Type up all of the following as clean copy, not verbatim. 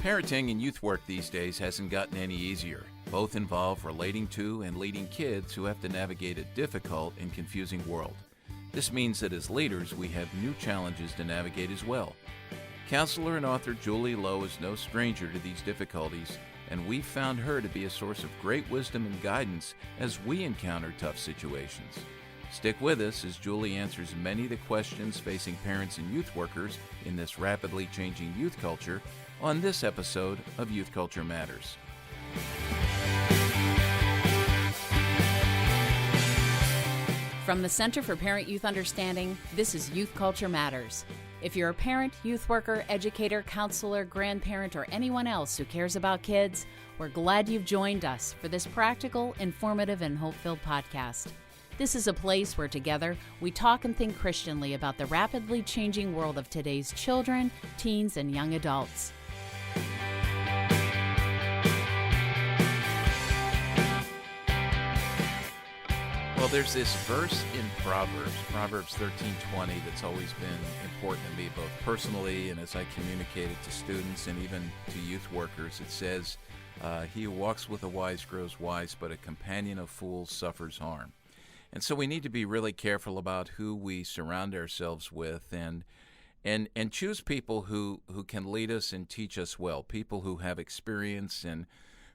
Parenting and youth work these days hasn't gotten any easier. Both involve relating to and leading kids who have to navigate a difficult and confusing world. This means that as leaders, we have new challenges to navigate as well. Counselor and author Julie Lowe is no stranger to these difficulties, and we've found her to be a source of great wisdom and guidance as we encounter tough situations. Stick with us as Julie answers many of the questions facing parents and youth workers in this rapidly changing youth culture on this episode of Youth Culture Matters. From the Center for Parent-Youth Understanding, this is Youth Culture Matters. If you're a parent, youth worker, educator, counselor, grandparent, or anyone else who cares about kids, we're glad you've joined us for this practical, informative, and hope-filled podcast. This is a place where together we talk and think Christianly about the rapidly changing world of today's children, teens, and young adults. Well, there's this verse in Proverbs 13:20, that's always been important to me, both personally and as I communicate it to students and even to youth workers. It says, he who walks with the wise grows wise, but a companion of fools suffers harm. And so we need to be really careful about who we surround ourselves with and choose people who can lead us and teach us well, people who have experience and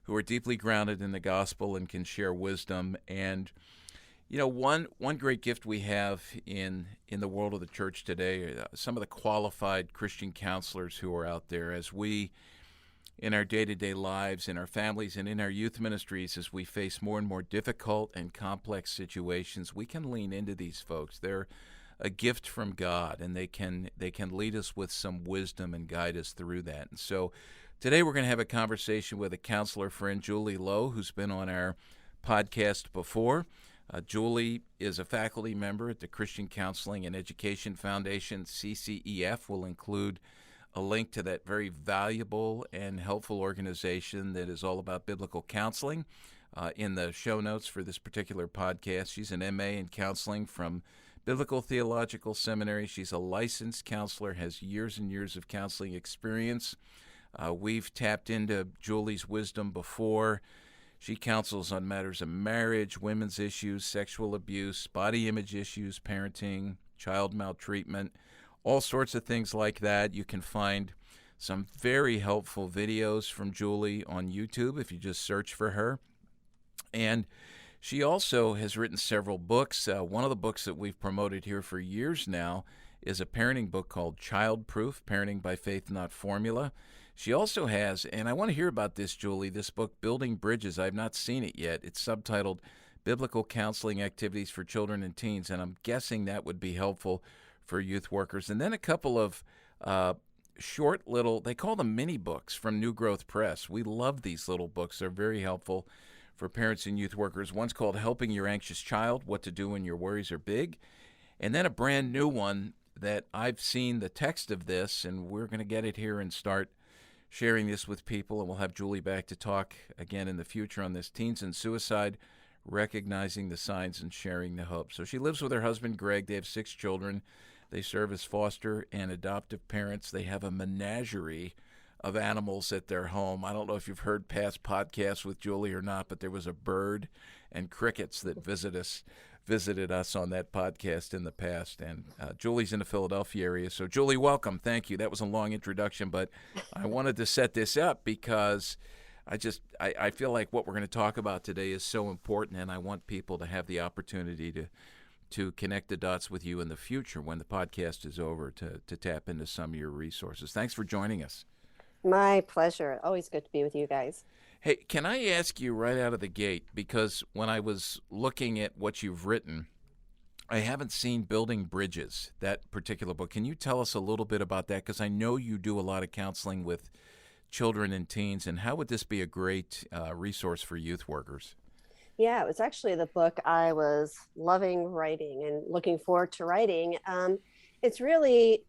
who are deeply grounded in the gospel and can share wisdom. And you know, one great gift we have in the world of the church today, some of the qualified Christian counselors who are out there as we, in our day-to-day lives, in our families, and in our youth ministries, as we face more and more difficult and complex situations, we can lean into these folks. They're a gift from God, and they can lead us with some wisdom and guide us through that. And so today we're going to have a conversation with a counselor friend, Julie Lowe, who's been on our podcast before. Julie is a faculty member at the Christian Counseling and Education Foundation. CCEF will include a link to that very valuable and helpful organization that is all about biblical counseling in the show notes for this particular podcast. She's an MA in counseling from Biblical Theological Seminary. She's a licensed counselor, has years and years of counseling experience. We've tapped into Julie's wisdom before. She counsels on matters of marriage, women's issues, sexual abuse, body image issues, parenting, child maltreatment, all sorts of things like that. You can find some very helpful videos from Julie on YouTube if you just search for her. And she also has written several books. One of the books that we've promoted here for years now is a parenting book called Child Proof, Parenting by Faith, Not Formula. She also has, and I want to hear about this, Julie, this book, Building Bridges. I've not seen it yet. It's subtitled Biblical Counseling Activities for Children and Teens, and I'm guessing that would be helpful for youth workers. And then a couple of short little, they call them mini books from New Growth Press. We love these little books. They're very helpful for parents and youth workers. One's called Helping Your Anxious Child, What to Do When Your Worries Are Big. And then a brand new one that I've seen the text of this, and we're going to get it here and start sharing this with people, and we'll have Julie back to talk again in the future on this, Teens and Suicide, Recognizing the Signs and Sharing the Hope. So she lives with her husband, Greg. They have 6 children. They serve as foster and adoptive parents. They have a menagerie of animals at their home. I don't know if you've heard past podcasts with Julie or not, but there was a bird and crickets that visited us on that podcast in the past. And Julie's in the Philadelphia area. So Julie, welcome. Thank you. That was a long introduction, but I wanted to set this up because I feel like what we're going to talk about today is so important, and I want people to have the opportunity to connect the dots with you in the future when the podcast is over to tap into some of your resources. Thanks for joining us. My pleasure. Always good to be with you guys. Hey, can I ask you right out of the gate, because when I was looking at what you've written, I haven't seen Building Bridges, that particular book. Can you tell us a little bit about that? Because I know you do a lot of counseling with children and teens, and how would this be a great resource for youth workers? Yeah, it was actually the book I was loving writing and looking forward to writing. It's really,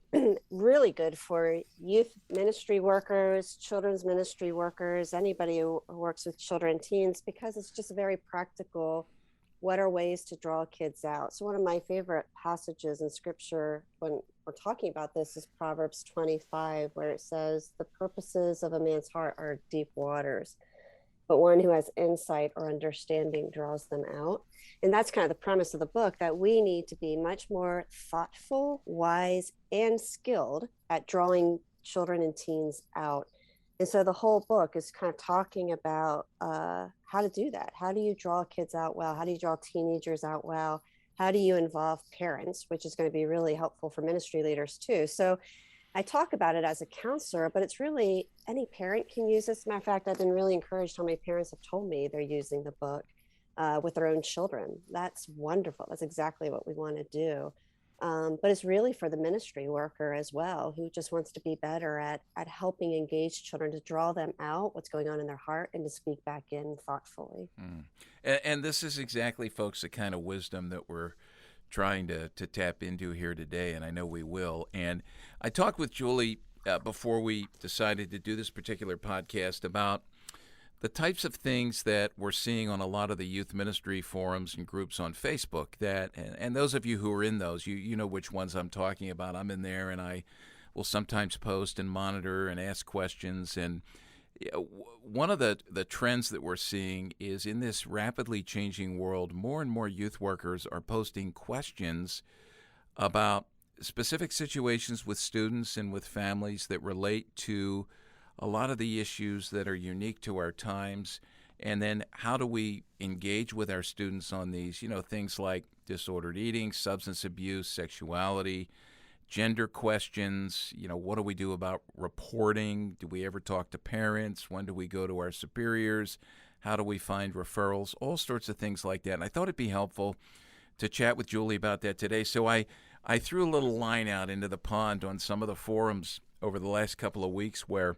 really good for youth ministry workers, children's ministry workers, anybody who works with children and teens, because it's just very practical what are ways to draw kids out? So one of my favorite passages in scripture when we're talking about this is Proverbs 25, where it says, the purposes of a man's heart are deep waters, but one who has insight or understanding draws them out. And that's kind of the premise of the book, that we need to be much more thoughtful, wise, and skilled at drawing children and teens out. And so the whole book is kind of talking about how to do that. How do you draw kids out well? How do you draw teenagers out well? How do you involve parents, which is going to be really helpful for ministry leaders too. So I talk about it as a counselor, but it's really any parent can use this. Matter of fact, I've been really encouraged how many parents have told me they're using the book with their own children. That's wonderful. That's exactly what we want to do. But it's really for the ministry worker as well, who just wants to be better at helping engage children, to draw them out, what's going on in their heart, and to speak back in thoughtfully. And this is exactly, folks, the kind of wisdom that we're trying to tap into here today, and I know we will. And I talked with Julie before we decided to do this particular podcast about the types of things that we're seeing on a lot of the youth ministry forums and groups on Facebook. That and those of you who are in those, you know which ones I'm talking about. I'm in there, and I will sometimes post and monitor and ask questions. And one of the trends that we're seeing is, in this rapidly changing world, more and more youth workers are posting questions about specific situations with students and with families that relate to a lot of the issues that are unique to our times. And then how do we engage with our students on these, things like disordered eating, substance abuse, sexuality, gender questions. What do we do about reporting? Do we ever talk to parents? When do we go to our superiors? How do we find referrals? All sorts of things like that. And I thought it'd be helpful to chat with Julie about that today. So I threw a little line out into the pond on some of the forums over the last couple of weeks where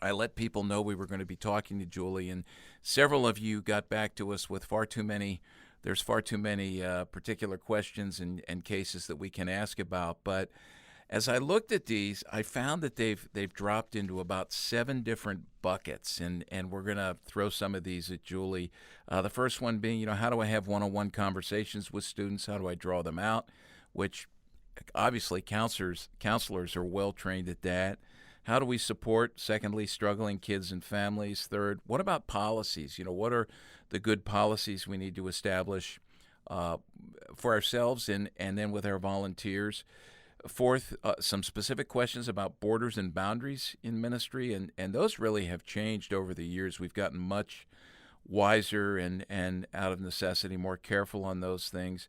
I let people know we were going to be talking to Julie, and several of you got back to us with there's far too many particular questions and cases that we can ask about. But as I looked at these, I found that they've dropped into about 7 different buckets, and we're going to throw some of these at Julie. The first one being, how do I have one-on-one conversations with students? How do I draw them out? Which obviously counselors are well trained at that. How do we support, secondly, struggling kids and families? Third, what about policies? What are the good policies we need to establish for ourselves and then with our volunteers? Fourth, some specific questions about borders and boundaries in ministry, and those really have changed over the years. We've gotten much wiser and out of necessity more careful on those things.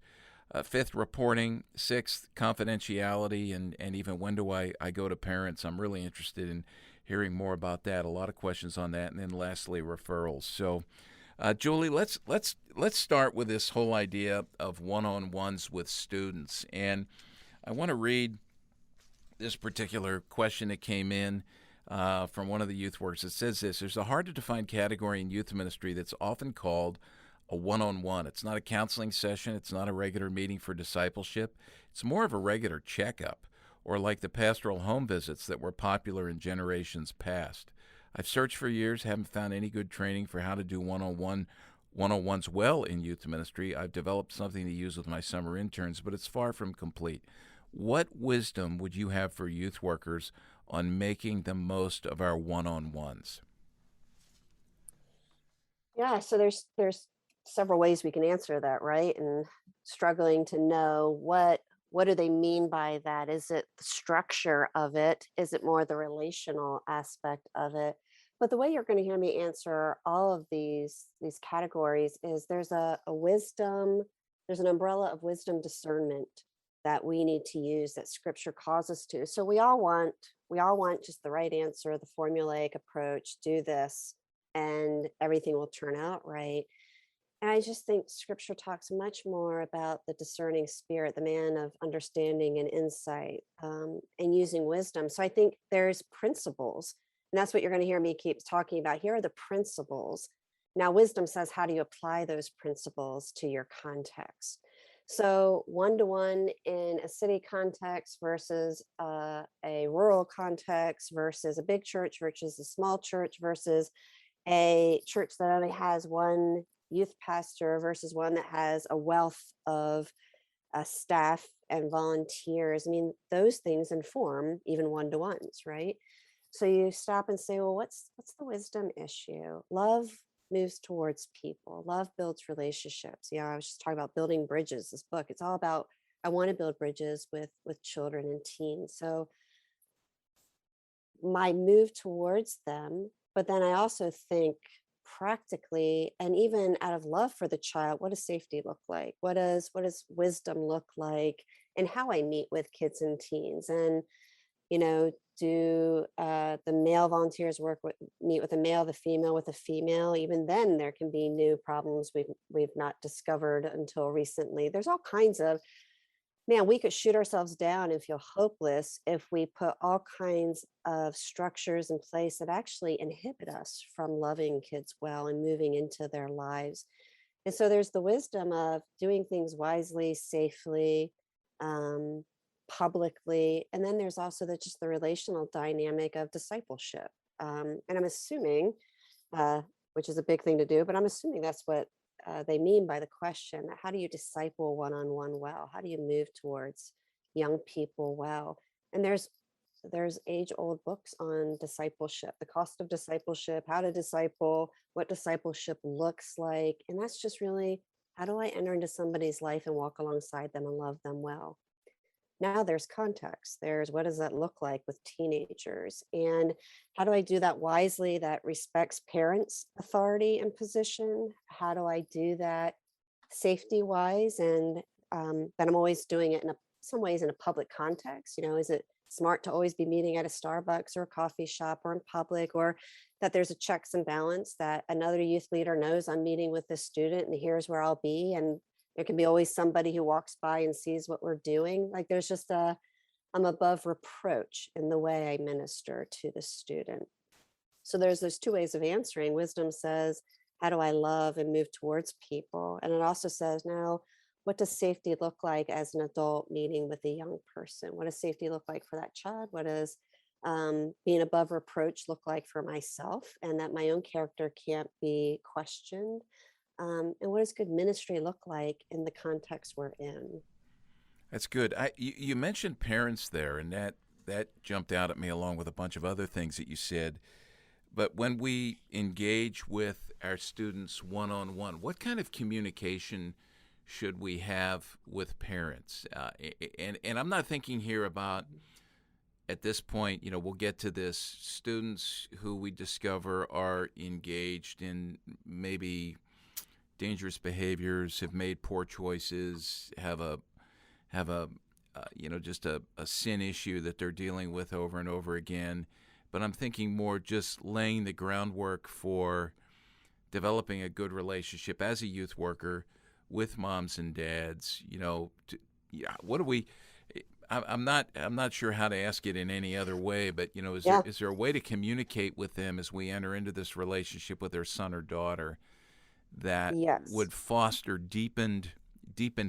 Fifth, reporting. Sixth, confidentiality, and even when do I go to parents? I'm really interested in hearing more about that. A lot of questions on that. And then lastly, referrals. So, Julie, let's start with this whole idea of one-on-ones with students. And I want to read this particular question that came in from one of the youth workers. It says this: there's a hard-to-define category in youth ministry that's often called a one-on-one. It's not a counseling session. It's not a regular meeting for discipleship. It's more of a regular checkup, or like the pastoral home visits that were popular in generations past. I've searched for years, haven't found any good training for how to do one-on-ones well in youth ministry. I've developed something to use with my summer interns, but it's far from complete. What wisdom would you have for youth workers on making the most of our one-on-ones? Yeah, so there's several ways we can answer that, right? And struggling to know what do they mean by that? Is it the structure of it? Is it more the relational aspect of it? But the way you're going to hear me answer all of these categories is there's a wisdom, there's an umbrella of wisdom discernment that we need to use, that scripture calls us to. So we all want just the right answer, the formulaic approach, do this and everything will turn out right. And I just think scripture talks much more about the discerning spirit, the man of understanding and insight, and using wisdom. So I think there's principles, and that's what you're going to hear me keep talking about. Here are the principles. Now, wisdom says, how do you apply those principles to your context? So one-to-one in a city context versus a rural context versus a big church versus a small church versus a church that only has one youth pastor versus one that has a wealth of staff and volunteers. I mean, those things inform even one-to-ones, right? So you stop and say, well, what's the wisdom issue? Love moves towards people. Love builds relationships. Yeah, I was just talking about building bridges. This book, it's all about, I want to build bridges with children and teens. So my move towards them, but then I also think practically, and even out of love for the child, what does safety look like? What does wisdom look like? And how I meet with kids and teens, and do the male volunteers meet with a male, the female with a female? Even then, there can be new problems we've not discovered until recently. There's all kinds of, man, we could shoot ourselves down and feel hopeless if we put all kinds of structures in place that actually inhibit us from loving kids well and moving into their lives. And so there's the wisdom of doing things wisely, safely, um, publicly. And then there's also just the relational dynamic of discipleship. And I'm assuming, which is a big thing to do, but I'm assuming that's what they mean by the question: how do you disciple one-on-one well? How do you move towards young people well? And there's age-old books on discipleship, the cost of discipleship, how to disciple, what discipleship looks like. And that's just really, how do I enter into somebody's life and walk alongside them and love them well? Now there's context. There's, what does that look like with teenagers? And how do I do that wisely, that respects parents' authority and position? How do I do that safety wise? And that I'm always doing it in some ways in a public context. Is it smart to always be meeting at a Starbucks or a coffee shop or in public, or that there's a checks and balance, that another youth leader knows I'm meeting with this student and here's where I'll be, and there can be always somebody who walks by and sees what we're doing. Like, there's just I'm above reproach in the way I minister to the student. So there's those two ways of answering. Wisdom says, how do I love and move towards people? And it also says, now, what does safety look like as an adult meeting with a young person? What does safety look like for that child? What does being above reproach look like for myself, and that my own character can't be questioned? And what does good ministry look like in the context we're in? That's good. You mentioned parents there, and that jumped out at me along with a bunch of other things that you said. But when we engage with our students one-on-one, what kind of communication should we have with parents? And I'm not thinking here about, at this point, we'll get to this, students who we discover are engaged in maybe dangerous behaviors, have made poor choices, have a just a sin issue that they're dealing with over and over again. But I'm thinking more just laying the groundwork for developing a good relationship as a youth worker with moms and dads. What do we? I'm not sure how to ask it in any other way, but is there a way to communicate with them as we enter into this relationship with their son or daughter that would foster deepened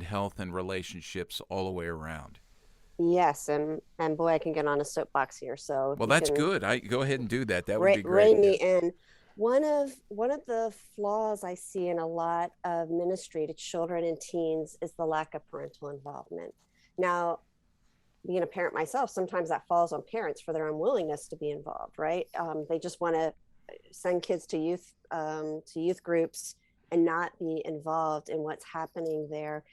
health and relationships all the way around? Yes, and boy, I can get on a soapbox here. So well, that's good. I go ahead and do that. That would be great. Rein me in. One of the flaws I see in a lot of ministry to children and teens is the lack of parental involvement. Now, being a parent myself, sometimes that falls on parents for their unwillingness to be involved. Right? They just want to send kids to youth groups and not be involved in what's happening there.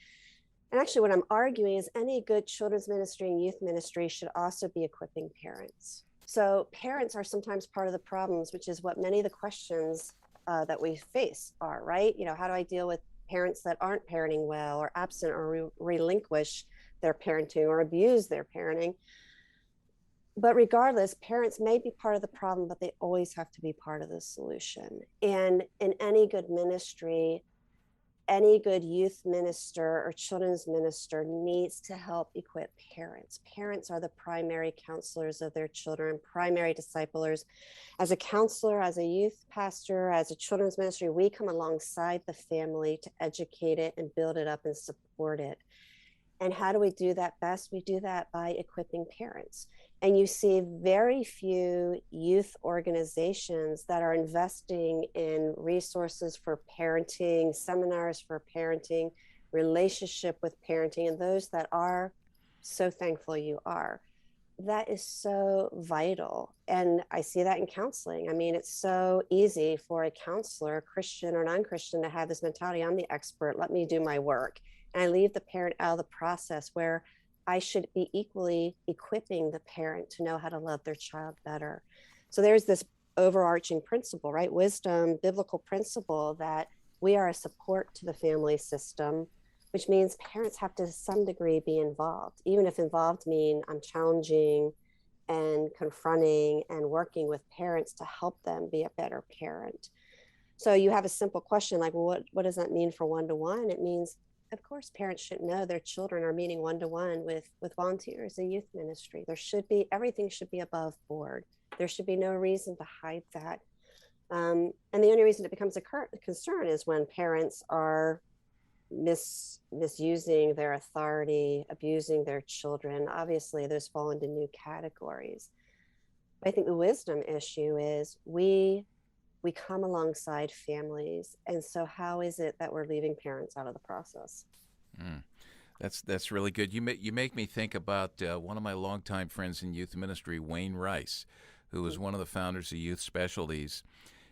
And actually, what I'm arguing is any good children's ministry and youth ministry should also be equipping parents. So parents are sometimes part of the problems, which is what many of the questions that we face are, right? How do I deal with parents that aren't parenting well, or absent, or relinquish their parenting, or abuse their parenting? But regardless, parents may be part of the problem, but they always have to be part of the solution. And in any good ministry, any good youth minister or children's minister needs to help equip parents. Parents are the primary counselors of their children, primary disciplers. As a counselor, as a youth pastor, as a children's ministry, we come alongside the family to educate it and build it up and support it. And how do we do that best? We do that by equipping parents. And you see very few youth organizations that are investing in resources for parenting, seminars for parenting, relationship with parenting, and those that are, so thankful you are. That is so vital. And I see that in counseling. I mean, it's so easy for a counselor, Christian or non-Christian, to have this mentality, I'm the expert, let me do my work. And I leave the parent out of the process, where I should be equally equipping the parent to know how to love their child better. So there's this overarching principle, right? Wisdom, biblical principle, that we are a support to the family system, which means parents have to some degree be involved, even if involved mean I'm challenging and confronting and working with parents to help them be a better parent. So you have a simple question like, well, what does that mean for one-to-one? It means, of course, parents should know their children are meeting one-to-one with volunteers in youth ministry. There should be, everything should be above board. There should be no reason to hide that. And the only reason it becomes a concern is when parents are misusing their authority, abusing their children. Obviously, those fall into new categories. But I think the wisdom issue is we come alongside families, and so how is it that we're leaving parents out of the process? Mm. That's really good. You make me think about one of my longtime friends in youth ministry, Wayne Rice, who was one of the founders of Youth Specialties.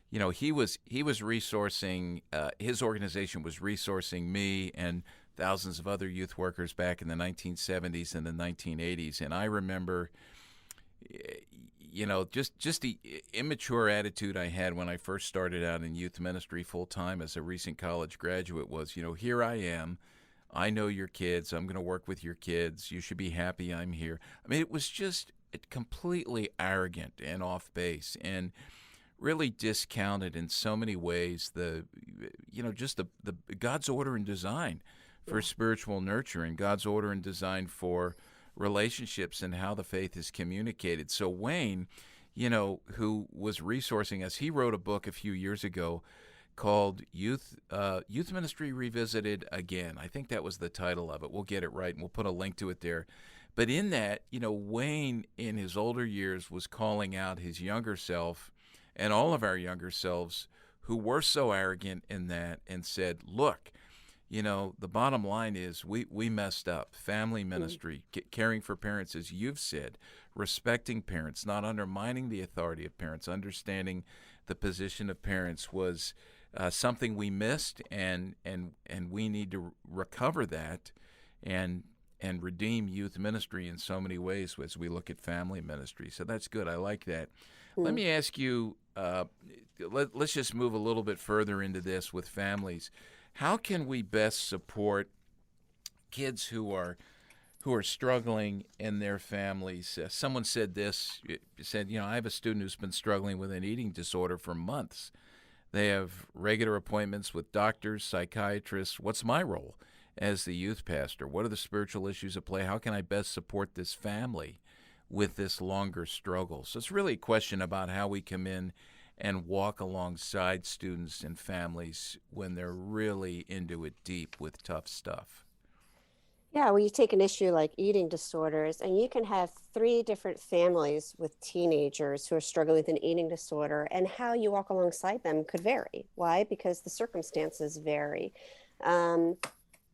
You know, he was resourcing, his organization was resourcing me and thousands of other youth workers back in the 1970s and the 1980s. And I remember, you know, just the immature attitude I had when I first started out in youth ministry full time as a recent college graduate was, you know, here I am. I know your kids. I'm going to work with your kids. You should be happy I'm here. I mean, it was just completely arrogant and off base, and really discounted in so many ways the, you know, just the God's order and design for spiritual nurture, and God's order and design for relationships and how the faith is communicated. So Wayne, you know, who was resourcing us, he wrote a book a few years ago called Youth Ministry Revisited Again. I think that was the title of it. We'll get it right, and we'll put a link to it there. But in that, you know, Wayne in his older years was calling out his younger self and all of our younger selves who were so arrogant in that, and said, look, you know, the bottom line is we messed up. Family ministry, caring for parents, as you've said, respecting parents, not undermining the authority of parents, understanding the position of parents was something we missed, and we need to recover that and redeem youth ministry in so many ways as we look at family ministry. So that's good. I like that. Let me ask you, let's just move a little bit further into this with families. How can we best support kids who are struggling in their families? Someone said this, said, you know, I have a student who's been struggling with an eating disorder for months. They have regular appointments with doctors, psychiatrists. What's my role as the youth pastor? What are the spiritual issues at play? How can I best support this family with this longer struggle? So it's really a question about how we come in and walk alongside students and families when they're really into it deep with tough stuff. Yeah, well, you take an issue like eating disorders, and you can have three different families with teenagers who are struggling with an eating disorder, and how you walk alongside them could vary. Why? Because the circumstances vary. Um,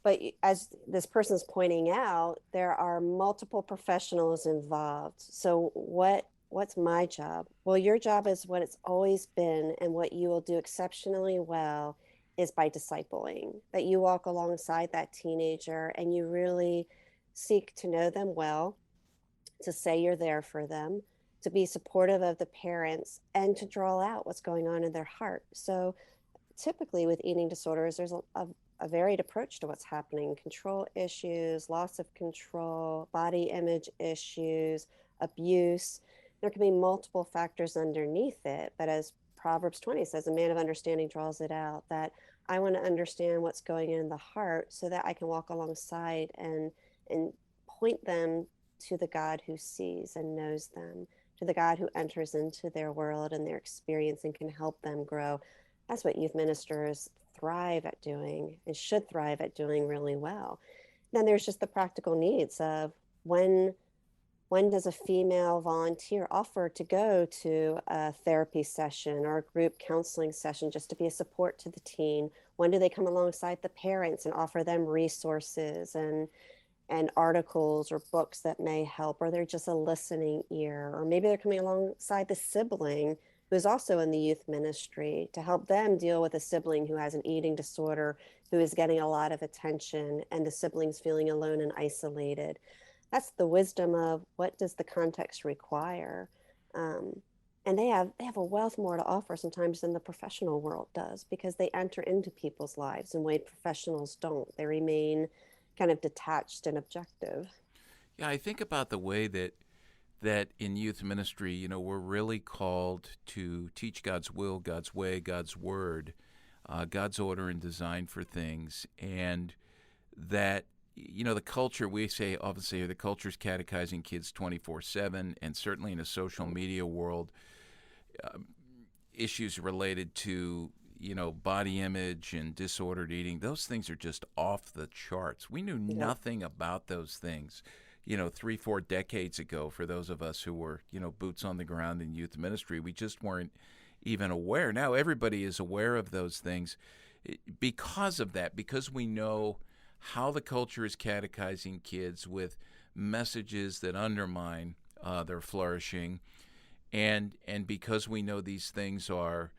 but as this person's pointing out, there are multiple professionals involved. So what's my job? Well, your job is what it's always been, and what you will do exceptionally well is by discipling, that you walk alongside that teenager and you really seek to know them well, to say you're there for them, to be supportive of the parents, and to draw out what's going on in their heart. So typically with eating disorders, there's a varied approach to what's happening: control issues, loss of control, body image issues, abuse. There can be multiple factors underneath it, but as Proverbs 20 says, a man of understanding draws it out, that I want to understand what's going in the heart so that I can walk alongside and point them to the God who sees and knows them, to the God who enters into their world and their experience and can help them grow. That's what youth ministers thrive at doing and should thrive at doing really well. then there's just the practical needs of when when does a female volunteer offer to go to a therapy session or a group counseling session just to be a support to the teen? When do they come alongside the parents and offer them resources and articles or books that may help, or they're just a listening ear, or maybe they're coming alongside the sibling who's also in the youth ministry to help them deal with a sibling who has an eating disorder, who is getting a lot of attention, and the sibling's feeling alone and isolated. That's the wisdom of what does the context require. Um, and they have a wealth more to offer sometimes than the professional world does, because they enter into people's lives in ways professionals don't. They remain kind of detached and objective. Yeah, I think about the way that in youth ministry, we're really called to teach God's will, God's way, God's word, God's order and design for things, and that the culture, we say often say the culture's catechizing kids 24/7, and certainly in a social media world, issues related to body image and disordered eating, those things are just off the charts. We knew Yeah. nothing about those things 3-4 decades ago. For those of us who were boots on the ground in youth ministry, we just weren't even aware. Now everybody is aware of those things because of that, because we know how the culture is catechizing kids with messages that undermine their flourishing, and because we know these things are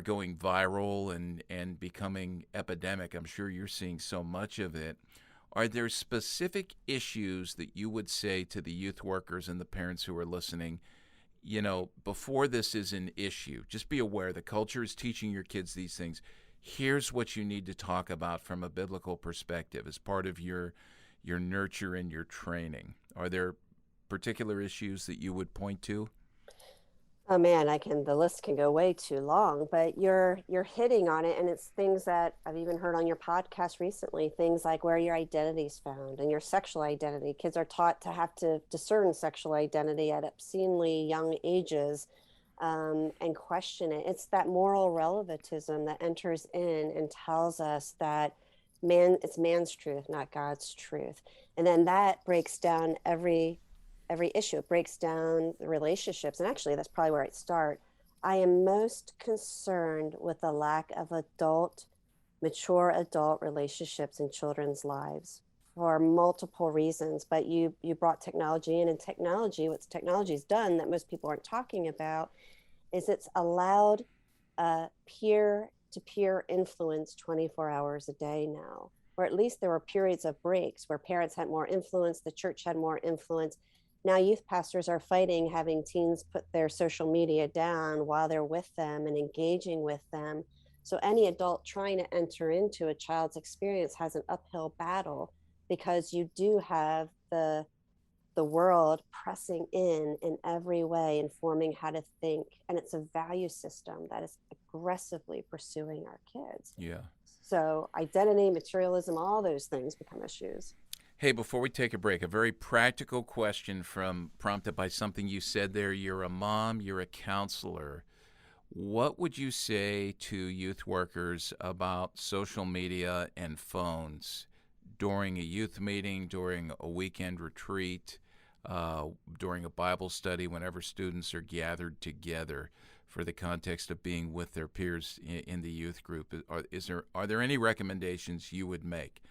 going viral and becoming epidemic. I'm sure you're seeing so much of it. Are there specific issues that you would say to the youth workers and the parents who are listening, before this is an issue, just be aware the culture is teaching your kids these things. Here's what you need to talk about from a biblical perspective as part of your nurture and your training. Are there particular issues that you would point to? Oh man, the list can go way too long, but you're hitting on it, and it's things that I've even heard on your podcast recently, things like where your identity is found and your sexual identity. Kids are taught to have to discern sexual identity at obscenely young ages, and question it. It's that moral relativism that enters in and tells us that it's man's truth, not God's truth. And then that breaks down every issue. It breaks down the relationships. And actually, that's probably where I'd start. I am most concerned with the lack of mature adult relationships in children's lives for multiple reasons. But you brought technology in, and what technology's done that most people aren't talking about is it's allowed peer-to-peer influence 24 hours a day now, or at least there were periods of breaks where parents had more influence, the church had more influence. Now youth pastors are fighting having teens put their social media down while they're with them and engaging with them. So any adult trying to enter into a child's experience has an uphill battle, because you do have the world pressing in every way, informing how to think, and it's a value system that is aggressively pursuing our kids. Yeah. So identity, materialism, all those things become issues. Hey, before we take a break, a very practical question prompted by something you said there. You're a mom, you're a counselor. What would you say to youth workers about social media and phones during a youth meeting, during a weekend retreat, during a Bible study, whenever students are gathered together for the context of being with their peers in the youth group? Are there any recommendations you would make?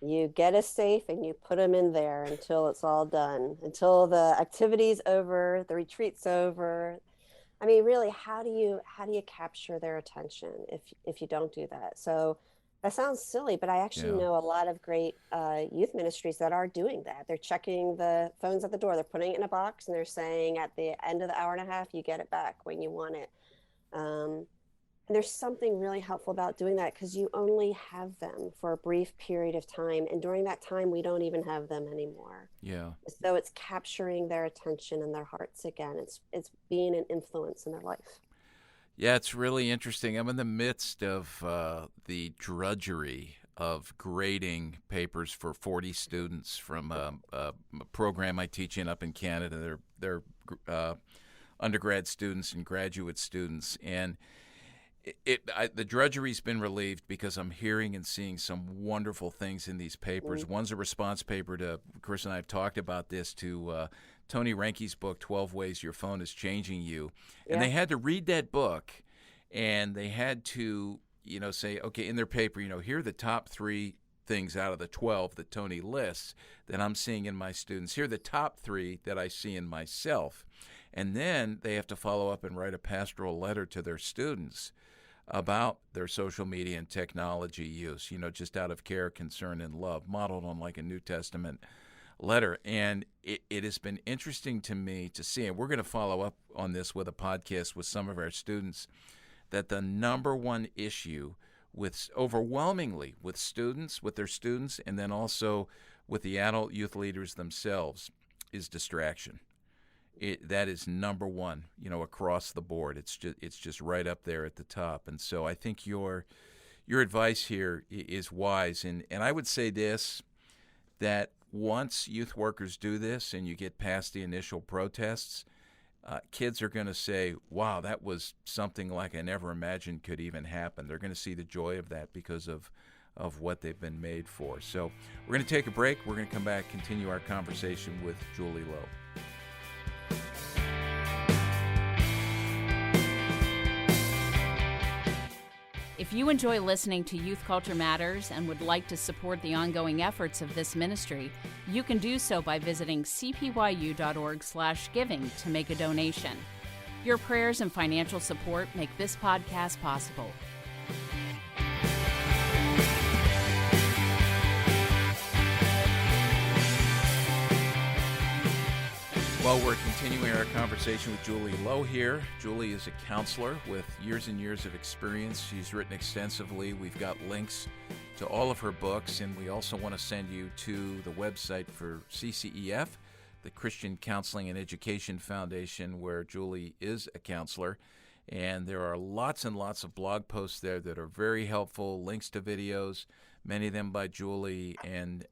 You get a safe and you put them in there until it's all done, until the activity's over, the retreat's over. I mean, really, how do you capture their attention if you don't do that? So that sounds silly, but I actually Yeah. know a lot of great youth ministries that are doing that. They're checking the phones at the door. They're putting it in a box, and they're saying at the end of the hour and a half, you get it back when you want it. And there's something really helpful about doing that, because you only have them for a brief period of time. And during that time, we don't even have them anymore. Yeah. So it's capturing their attention and their hearts again. It's being an influence in their life. Yeah, it's really interesting. I'm in the midst of the drudgery of grading papers for 40 students from a program I teach in up in Canada. They're undergrad students and graduate students, and The drudgery's been relieved because I'm hearing and seeing some wonderful things in these papers. One's a response paper to, Chris and I have talked about this, to Tony Reinke's book, 12 Ways Your Phone is Changing You. And Yeah. they had to read that book, and they had to, say, okay, in their paper, here are the top 3 things out of the 12 that Tony lists that I'm seeing in my students. Here are the top 3 that I see in myself. And then they have to follow up and write a pastoral letter to their students about their social media and technology use, just out of care, concern, and love, modeled on like a New Testament letter. And it has been interesting to me to see, and we're going to follow up on this with a podcast with some of our students, that the number one issue overwhelmingly with their students, and then also with the adult youth leaders themselves, is distraction. That is number one, across the board. It's just right up there at the top. And so I think your advice here is wise. And I would say this, that once youth workers do this and you get past the initial protests, kids are going to say, wow, that was something like I never imagined could even happen. They're going to see the joy of that because of what they've been made for. So we're going to take a break. We're going to come back, continue our conversation with Julie Lowe. If you enjoy listening to Youth Culture Matters and would like to support the ongoing efforts of this ministry, you can do so by visiting cpyu.org/giving to make a donation. Your prayers and financial support make this podcast possible. Well, we're continuing our conversation with Julie Lowe here. Julie is a counselor with years and years of experience. She's written extensively. We've got links to all of her books, and we also want to send you to the website for CCEF, the Christian Counseling and Education Foundation, where Julie is a counselor. And there are lots and lots of blog posts there that are very helpful, links to videos, many of them by Julie and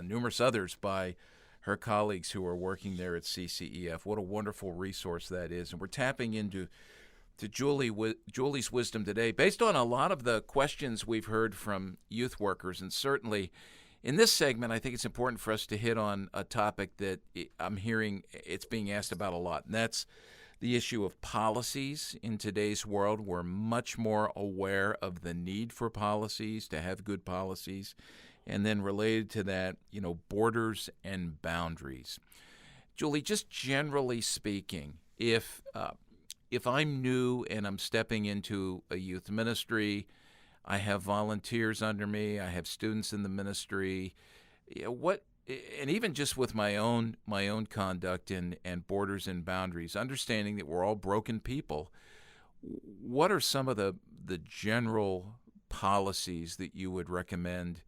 numerous others by her colleagues who are working there at CCEF. What a wonderful resource that is. And we're tapping into Julie's wisdom today based on a lot of the questions we've heard from youth workers. And certainly in this segment, I think it's important for us to hit on a topic that I'm hearing it's being asked about a lot, and that's the issue of policies in today's world. We're much more aware of the need for policies, to have good policies. And then related to that, borders and boundaries. Julie, just generally speaking, if I'm new and I'm stepping into a youth ministry, I have volunteers under me, I have students in the ministry, and even just with my own conduct and borders and boundaries, understanding that we're all broken people, what are some of the general policies that you would recommend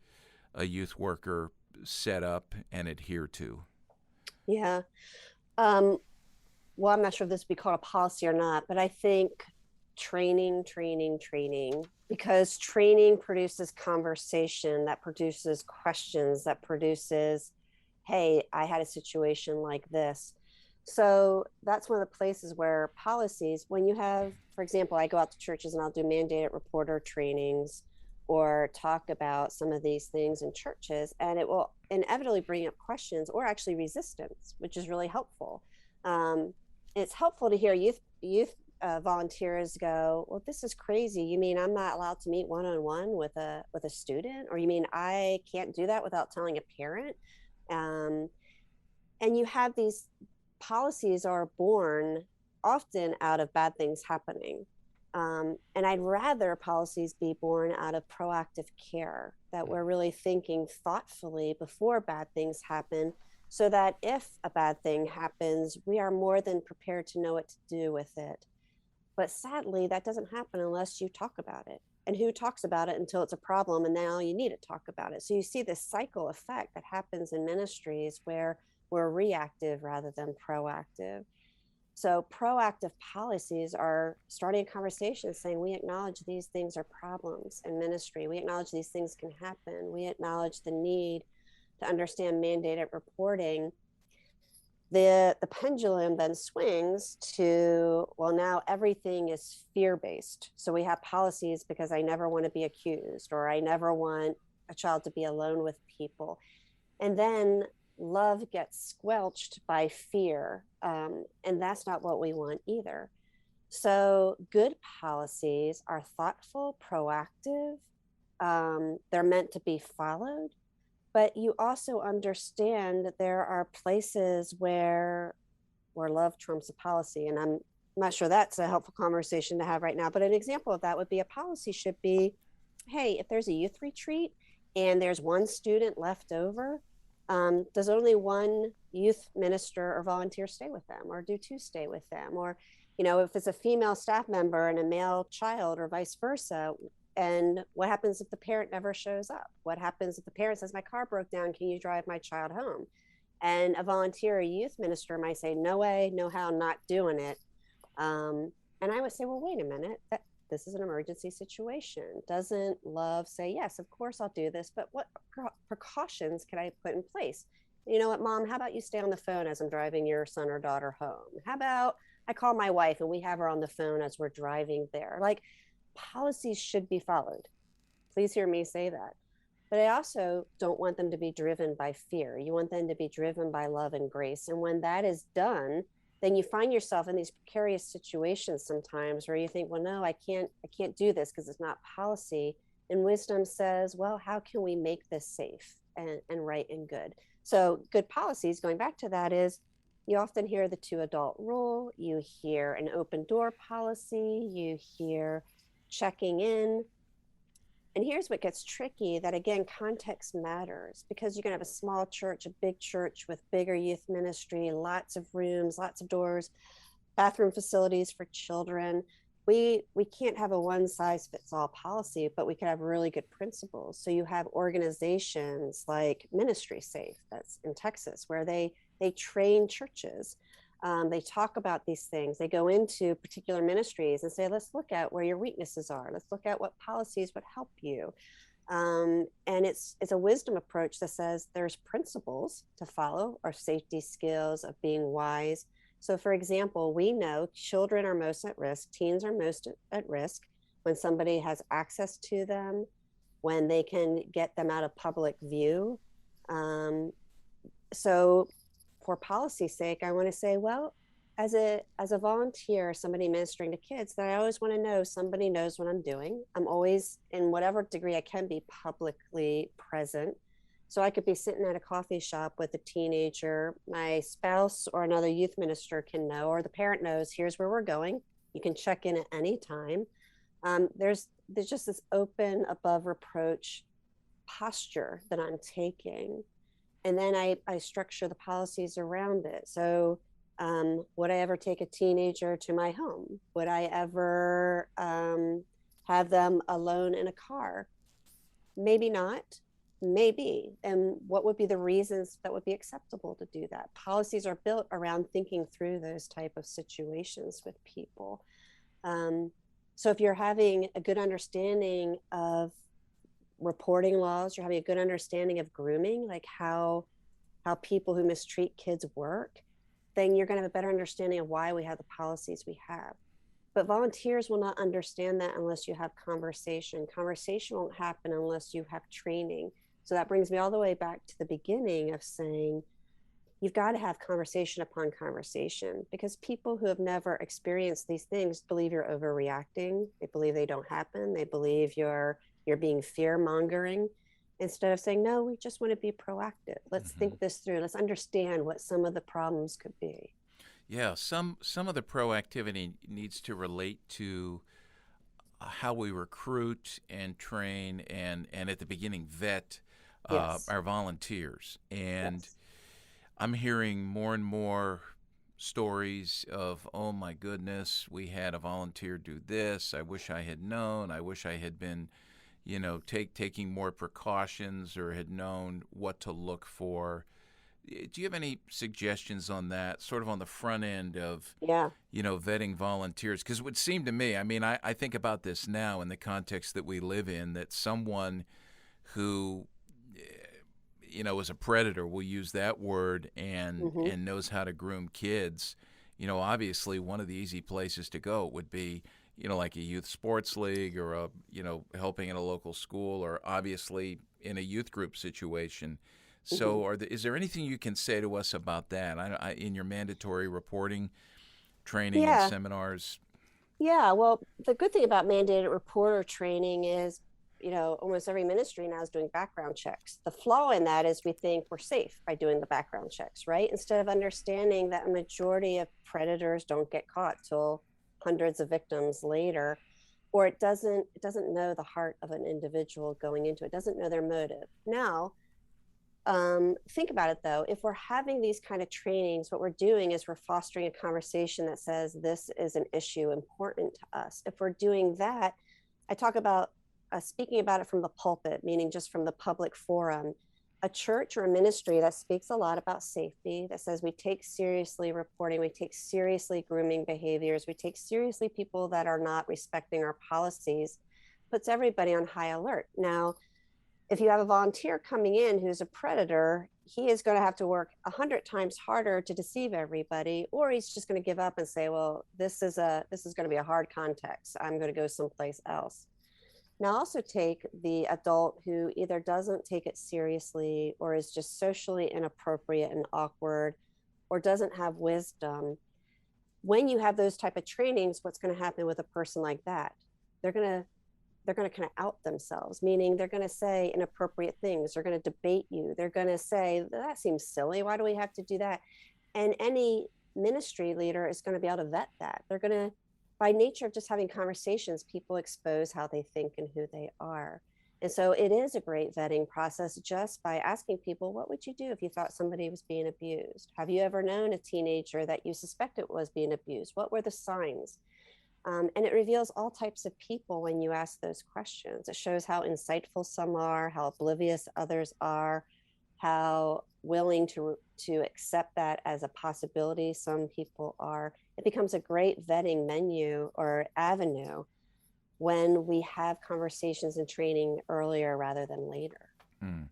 a youth worker set up and adhere to? Yeah. Well, I'm not sure if this would be called a policy or not, but I think training, because training produces conversation, that produces questions, that produces, hey, I had a situation like this. So that's one of the places where policies, when you have, for example, I go out to churches and I'll do mandated reporter trainings or talk about some of these things in churches, and it will inevitably bring up questions or actually resistance, which is really helpful. It's helpful to hear youth volunteers go, well, this is crazy. You mean I'm not allowed to meet one-on-one with a student? Or you mean I can't do that without telling a parent? And you have these policies are born often out of bad things happening. And I'd rather policies be born out of proactive care, that we're really thinking thoughtfully before bad things happen, so that if a bad thing happens, we are more than prepared to know what to do with it. But sadly, that doesn't happen unless you talk about it. And who talks about it until it's a problem, and now you need to talk about it. So you see this cycle effect that happens in ministries where we're reactive rather than proactive. So proactive policies are starting a conversation saying, we acknowledge these things are problems in ministry. We acknowledge these things can happen. We acknowledge the need to understand mandated reporting. The pendulum then swings to, well, now everything is fear-based. So we have policies because I never want to be accused, or I never want a child to be alone with people. And then love gets squelched by fear. And that's not what we want either. So good policies are thoughtful, proactive. They're meant to be followed, but you also understand that there are places where love trumps a policy. And I'm not sure that's a helpful conversation to have right now, but an example of that would be a policy should be, hey, if there's a youth retreat and there's one student left over, does only one youth minister or volunteer stay with them, or do two stay with them? Or, if it's a female staff member and a male child, or vice versa, and what happens if the parent never shows up? What happens if the parent says, my car broke down, can you drive my child home? And a volunteer or youth minister might say, no way, no how, not doing it. And I would say, well, wait a minute, this is an emergency situation. Doesn't love say, yes, of course I'll do this, but what precautions can I put in place? You know what, Mom, how about you stay on the phone as I'm driving your son or daughter home? How about I call my wife and we have her on the phone as we're driving there? Like, policies should be followed. Please hear me say that. But I also don't want them to be driven by fear. You want them to be driven by love and grace. And when that is done, then you find yourself in these precarious situations sometimes where you think, well, no, I can't do this because it's not policy. And wisdom says, well, how can we make this safe and right and good? So good policies, going back to that, is you often hear the 2-adult rule, you hear an open door policy, you hear checking in. And here's what gets tricky, that again, context matters, because you can have a small church, a big church with bigger youth ministry, lots of rooms, lots of doors, bathroom facilities for children. We can't have a one size fits all policy, but we can have really good principles. So you have organizations like Ministry Safe, that's in Texas, where they train churches. They talk about these things. They go into particular ministries and say, let's look at where your weaknesses are. Let's look at what policies would help you. And it's a wisdom approach that says there's principles to follow, or safety skills of being wise. So for example, we know children are most at risk, teens are most at risk when somebody has access to them, when they can get them out of public view. So for policy's sake, I want to say, well, as a volunteer, somebody ministering to kids, that I always want to know somebody knows what I'm doing. I'm always, in whatever degree I can be, publicly present. So I could be sitting at a coffee shop with a teenager, my spouse or another youth minister can know, or the parent knows, here's where we're going. You can check in at any time. There's just this open, above reproach posture that I'm taking. And then I structure the policies around it. So would I ever take a teenager to my home? Would I ever have them alone in a car? Maybe not, maybe. And what would be the reasons that would be acceptable to do that? Policies are built around thinking through those type of situations with people. So if you're having a good understanding of reporting laws, you're having a good understanding of grooming, like how people who mistreat kids work, then you're going to have a better understanding of why we have the policies we have. But volunteers will not understand that unless you have conversation. Conversation won't happen unless you have training. So that brings me all the way back to the beginning of saying, you've got to have conversation upon conversation, because people who have never experienced these things believe you're overreacting. They believe they don't happen. They believe you're being fear mongering, instead of saying, no, we just want to be proactive. Let's think this through. Let's understand what some of the problems could be. Yeah, some of the proactivity needs to relate to how we recruit and train and at the beginning vet our volunteers. And I'm hearing more and more stories of, oh my goodness, we had a volunteer do this. I wish I had known. I wish I had been taking more precautions or had known what to look for. Do you have any suggestions on that, sort of on the front end of, vetting volunteers? Because it would seem to me, I think about this now in the context that we live in, that someone who, is a predator, we'll use that word, Hmm. and knows how to groom kids, obviously one of the easy places to go would be, like a youth sports league, or helping in a local school, or obviously in a youth group situation. Hmm. So, is there anything you can say to us about that? In your mandatory reporting training and Yeah. seminars. Yeah, well, the good thing about mandated reporter training is, almost every ministry now is doing background checks. The flaw in that is we think we're safe by doing the background checks, right? Instead of understanding that a majority of predators don't get caught till hundreds of victims later, or it doesn't know the heart of an individual going into it, doesn't know their motive. Now, think about it though. If we're having these kind of trainings, what we're doing is we're fostering a conversation that says this is an issue important to us. If we're doing that, I talk about speaking about it from the pulpit, meaning just from the public forum. A church or a ministry that speaks a lot about safety, that says we take seriously reporting, we take seriously grooming behaviors, we take seriously people that are not respecting our policies, puts everybody on high alert. Now, if you have a volunteer coming in who's a predator, he is going to have to work 100 times harder to deceive everybody, or he's just going to give up and say, well, this is going to be a hard context, I'm going to go someplace else. Now also take the adult who either doesn't take it seriously, or is just socially inappropriate and awkward, or doesn't have wisdom. When you have those type of trainings, what's going to happen with a person like that? They're going to kind of out themselves, meaning they're going to say inappropriate things. They're going to debate you. They're going to say, that seems silly. Why do we have to do that? And any ministry leader is going to be able to vet that. They're going to, by nature of just having conversations, people expose how they think and who they are. And so it is a great vetting process just by asking people, what would you do if you thought somebody was being abused? Have you ever known a teenager that you suspected was being abused? What were the signs? And it reveals all types of people when you ask those questions. It shows how insightful some are, how oblivious others are, how willing to accept that as a possibility some people are. It becomes a great vetting menu or avenue when we have conversations and training earlier rather than later. Hmm.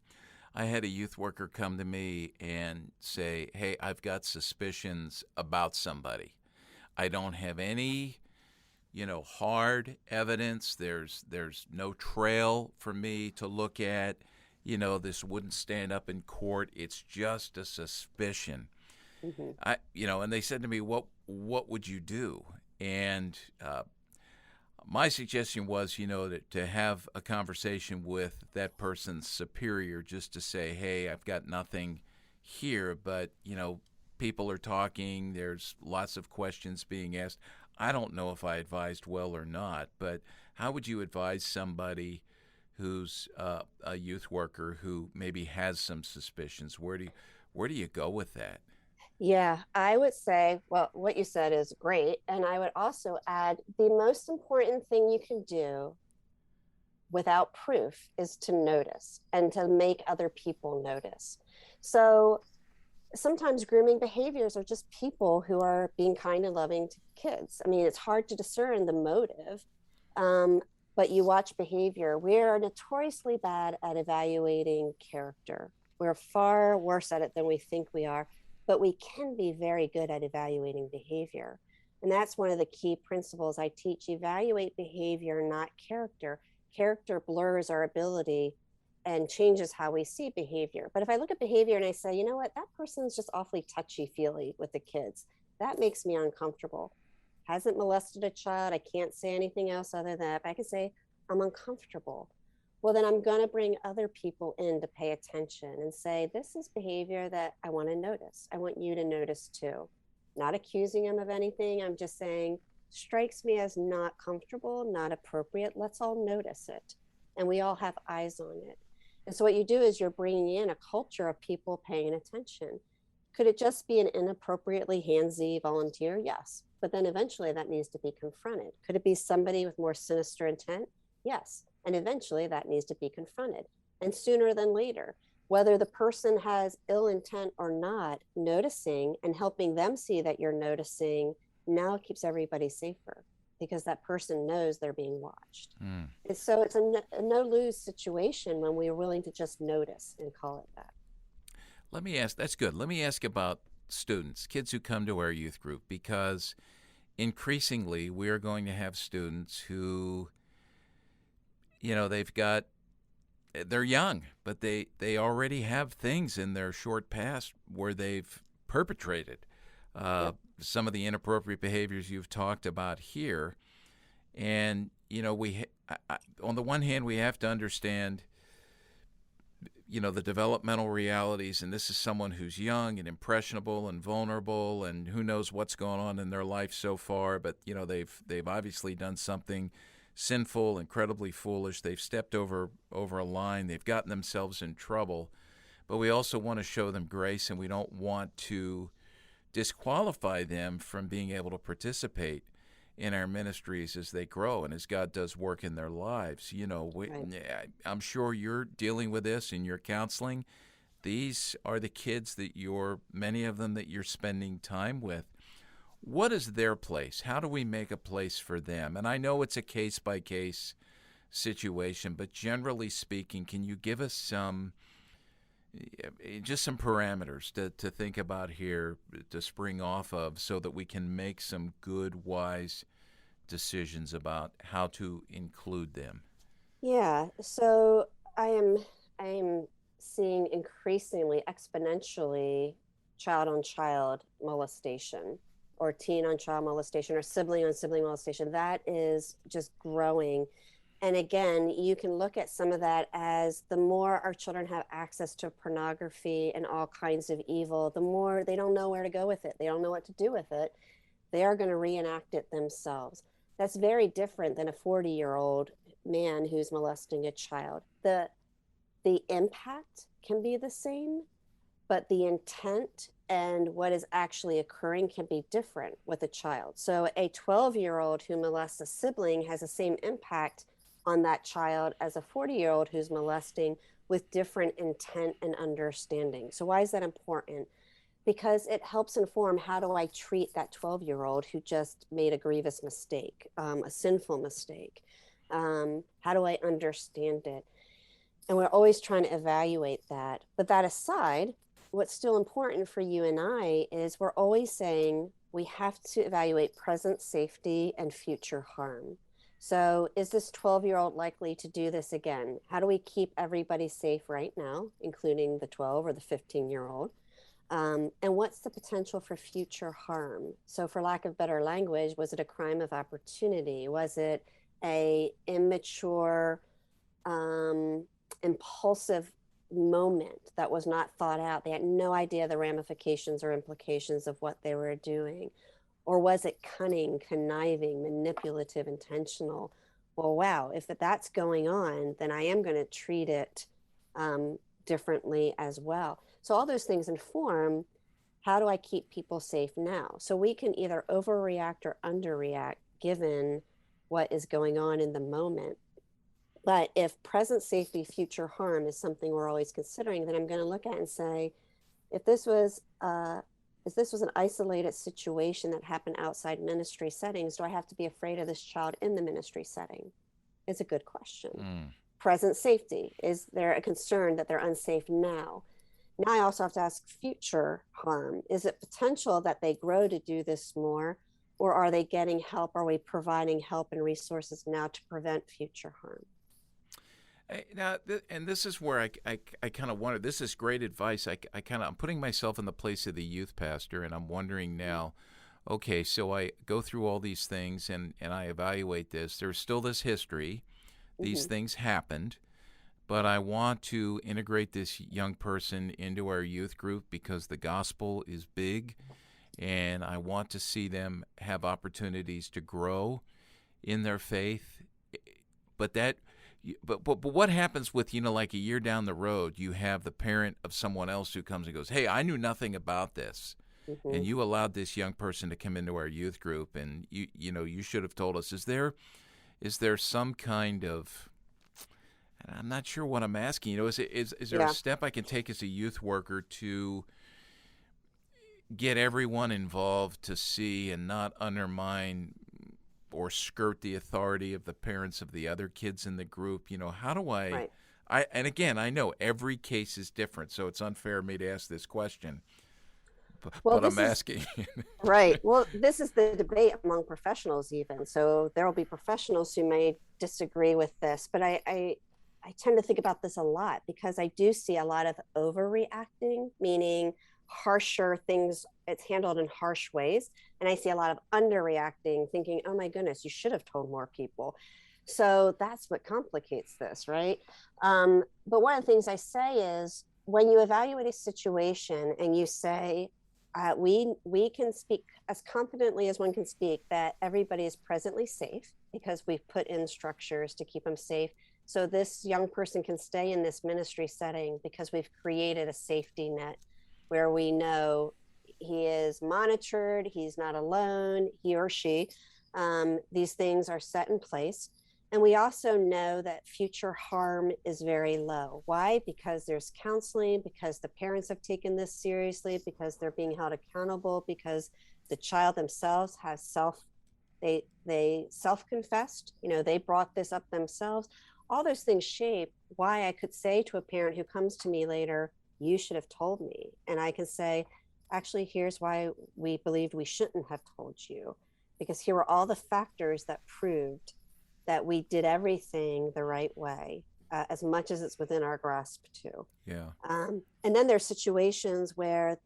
I had a youth worker come to me and say, "Hey, I've got suspicions about somebody. I don't have any, hard evidence. There's no trail for me to look at. This wouldn't stand up in court. It's just a suspicion." Hmm. And they said to me, "What would you do?" And my suggestion was, to have a conversation with that person's superior, just to say, "Hey, I've got nothing here, but people are talking. There's lots of questions being asked. I don't know if I advised well or not, but how would you advise somebody who's a youth worker who maybe has some suspicions? Where do you go with that?" Yeah, I would say, well, what you said is great. And I would also add the most important thing you can do without proof is to notice and to make other people notice. So sometimes grooming behaviors are just people who are being kind and loving to kids. I mean, it's hard to discern the motive, um, but you watch behavior. We're notoriously bad at evaluating character. We're far worse at it than we think we are, but we can be very good at evaluating behavior. And that's one of the key principles I teach: evaluate behavior, not character. Character blurs our ability and changes how we see behavior. But if I look at behavior and I say, you know what, that person's just awfully touchy feely with the kids, that makes me uncomfortable. Hasn't molested a child. I can't say anything else other than that. But I can say, I'm uncomfortable. Well, then I'm going to bring other people in to pay attention and say, this is behavior that I want to notice. I want you to notice too. Not accusing them of anything. I'm just saying, strikes me as not comfortable, not appropriate. Let's all notice it. And we all have eyes on it. And so what you do is you're bringing in a culture of people paying attention. Could it just be an inappropriately handsy volunteer? Yes. But then eventually that needs to be confronted. Could it be somebody with more sinister intent? Yes. And eventually that needs to be confronted. And sooner than later, whether the person has ill intent or not, noticing and helping them see that you're noticing now keeps everybody safer, because that person knows they're being watched. Mm. And so it's a no lose situation when we are willing to just notice and call it that. Let me ask, that's good. Let me ask about students, kids who come to our youth group, because increasingly we are going to have students who, they're young, but they already have things in their short past where they've perpetrated Yep. some of the inappropriate behaviors you've talked about here. And, on the one hand, we have to understand the developmental realities, and this is someone who's young and impressionable and vulnerable, and who knows what's going on in their life so far, but they've obviously done something sinful, incredibly foolish. They've stepped over a line. They've gotten themselves in trouble. But we also want to show them grace, and we don't want to disqualify them from being able to participate in our ministries as they grow and as God does work in their lives. Right. I'm sure you're dealing with this in your counseling. These are the kids that many of them that you're spending time with. What is their place? How do we make a place for them? And I know it's a case-by-case situation, but generally speaking, can you give us just some parameters to think about here, to spring off of, so that we can make some good, wise decisions about how to include them? Yeah. So I am seeing increasingly exponentially child on child molestation, or teen on child molestation, or sibling on sibling molestation. That is just growing. And again, you can look at some of that as the more our children have access to pornography and all kinds of evil, the more they don't know where to go with it. They don't know what to do with it. They are going to reenact it themselves. That's very different than a 40-year-old man who's molesting a child. The impact can be the same, but the intent and what is actually occurring can be different with a child. So a 12-year-old who molests a sibling has the same impact on that child as a 40-year-old who's molesting, with different intent and understanding. So why is that important? Because it helps inform, how do I treat that 12-year-old who just made a grievous mistake, a sinful mistake? How do I understand it? And we're always trying to evaluate that. But that aside, what's still important for you and I is we're always saying we have to evaluate present safety and future harm. So is this 12-year-old likely to do this again? How do we keep everybody safe right now, including the 12 or the 15-year-old? And what's the potential for future harm? So for lack of better language, was it a crime of opportunity? Was it a immature, impulsive moment that was not thought out? They had no idea the ramifications or implications of what they were doing. Or was it cunning, conniving, manipulative, intentional? Well, wow, if that's going on, then I am going to treat it differently as well. So all those things inform, how do I keep people safe now? So we can either overreact or underreact given what is going on in the moment. But if present safety, future harm is something we're always considering, then I'm going to look at and say, if this was an isolated situation that happened outside ministry settings, do I have to be afraid of this child in the ministry setting? It's a good question. Present safety, is there a concern that they're unsafe now? Now I also have to ask future harm. Is it potential that they grow to do this more, or are they getting help? Are we providing help and resources now to prevent future harm? And this is where I kind of wonder, this is great advice. I'm putting myself in the place of the youth pastor, and I'm wondering now, okay, so I go through all these things and I evaluate this. There's still this history. These things happened, but I want to integrate this young person into our youth group because the gospel is big, and I want to see them have opportunities to grow in their faith. But what happens with, like a year down the road, you have the parent of someone else who comes and goes, hey, I knew nothing about this, and you allowed this young person to come into our youth group, and you should have told us. Is there some kind of, I'm not sure what I'm asking, is there a step I can take as a youth worker to get everyone involved to see and not undermine or skirt the authority of the parents of the other kids in the group? How do I And again, I know every case is different, so it's unfair of me to ask this question, Well, but I'm asking. right. Well, this is the debate among professionals, even. So there will be professionals who may disagree with this, but I tend to think about this a lot because I do see a lot of overreacting, meaning harsher things, it's handled in harsh ways. And I see a lot of underreacting, thinking, oh my goodness, you should have told more people. So that's what complicates this, right? But one of the things I say is when you evaluate a situation and you say, we can speak as confidently as one can speak that everybody is presently safe because we've put in structures to keep them safe. So this young person can stay in this ministry setting because we've created a safety net where we know he is monitored, he's not alone, he or she. These things are set in place. And we also know that future harm is very low. Why? Because there's counseling, because the parents have taken this seriously, because they're being held accountable, because the child themselves has they self-confessed, they brought this up themselves. All those things shape why I could say to a parent who comes to me later, you should have told me. And I can say, actually, here's why we believed we shouldn't have told you, because here were all the factors that proved that we did everything the right way, as much as it's within our grasp too. Yeah. And then there's situations where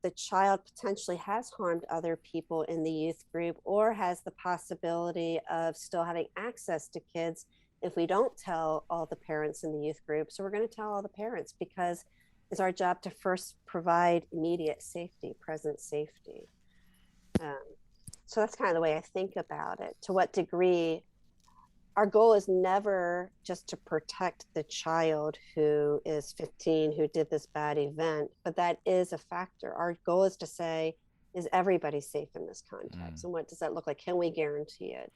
the child potentially has harmed other people in the youth group or has the possibility of still having access to kids if we don't tell all the parents in the youth group. So we're going to tell all the parents because it's our job to first provide immediate safety, present safety. So that's kind of the way I think about it. To what degree our goal is never just to protect the child who is 15 who did this bad event, but that is a factor. Our goal is to say, is everybody safe in this context? And what does that look like? Can we guarantee it?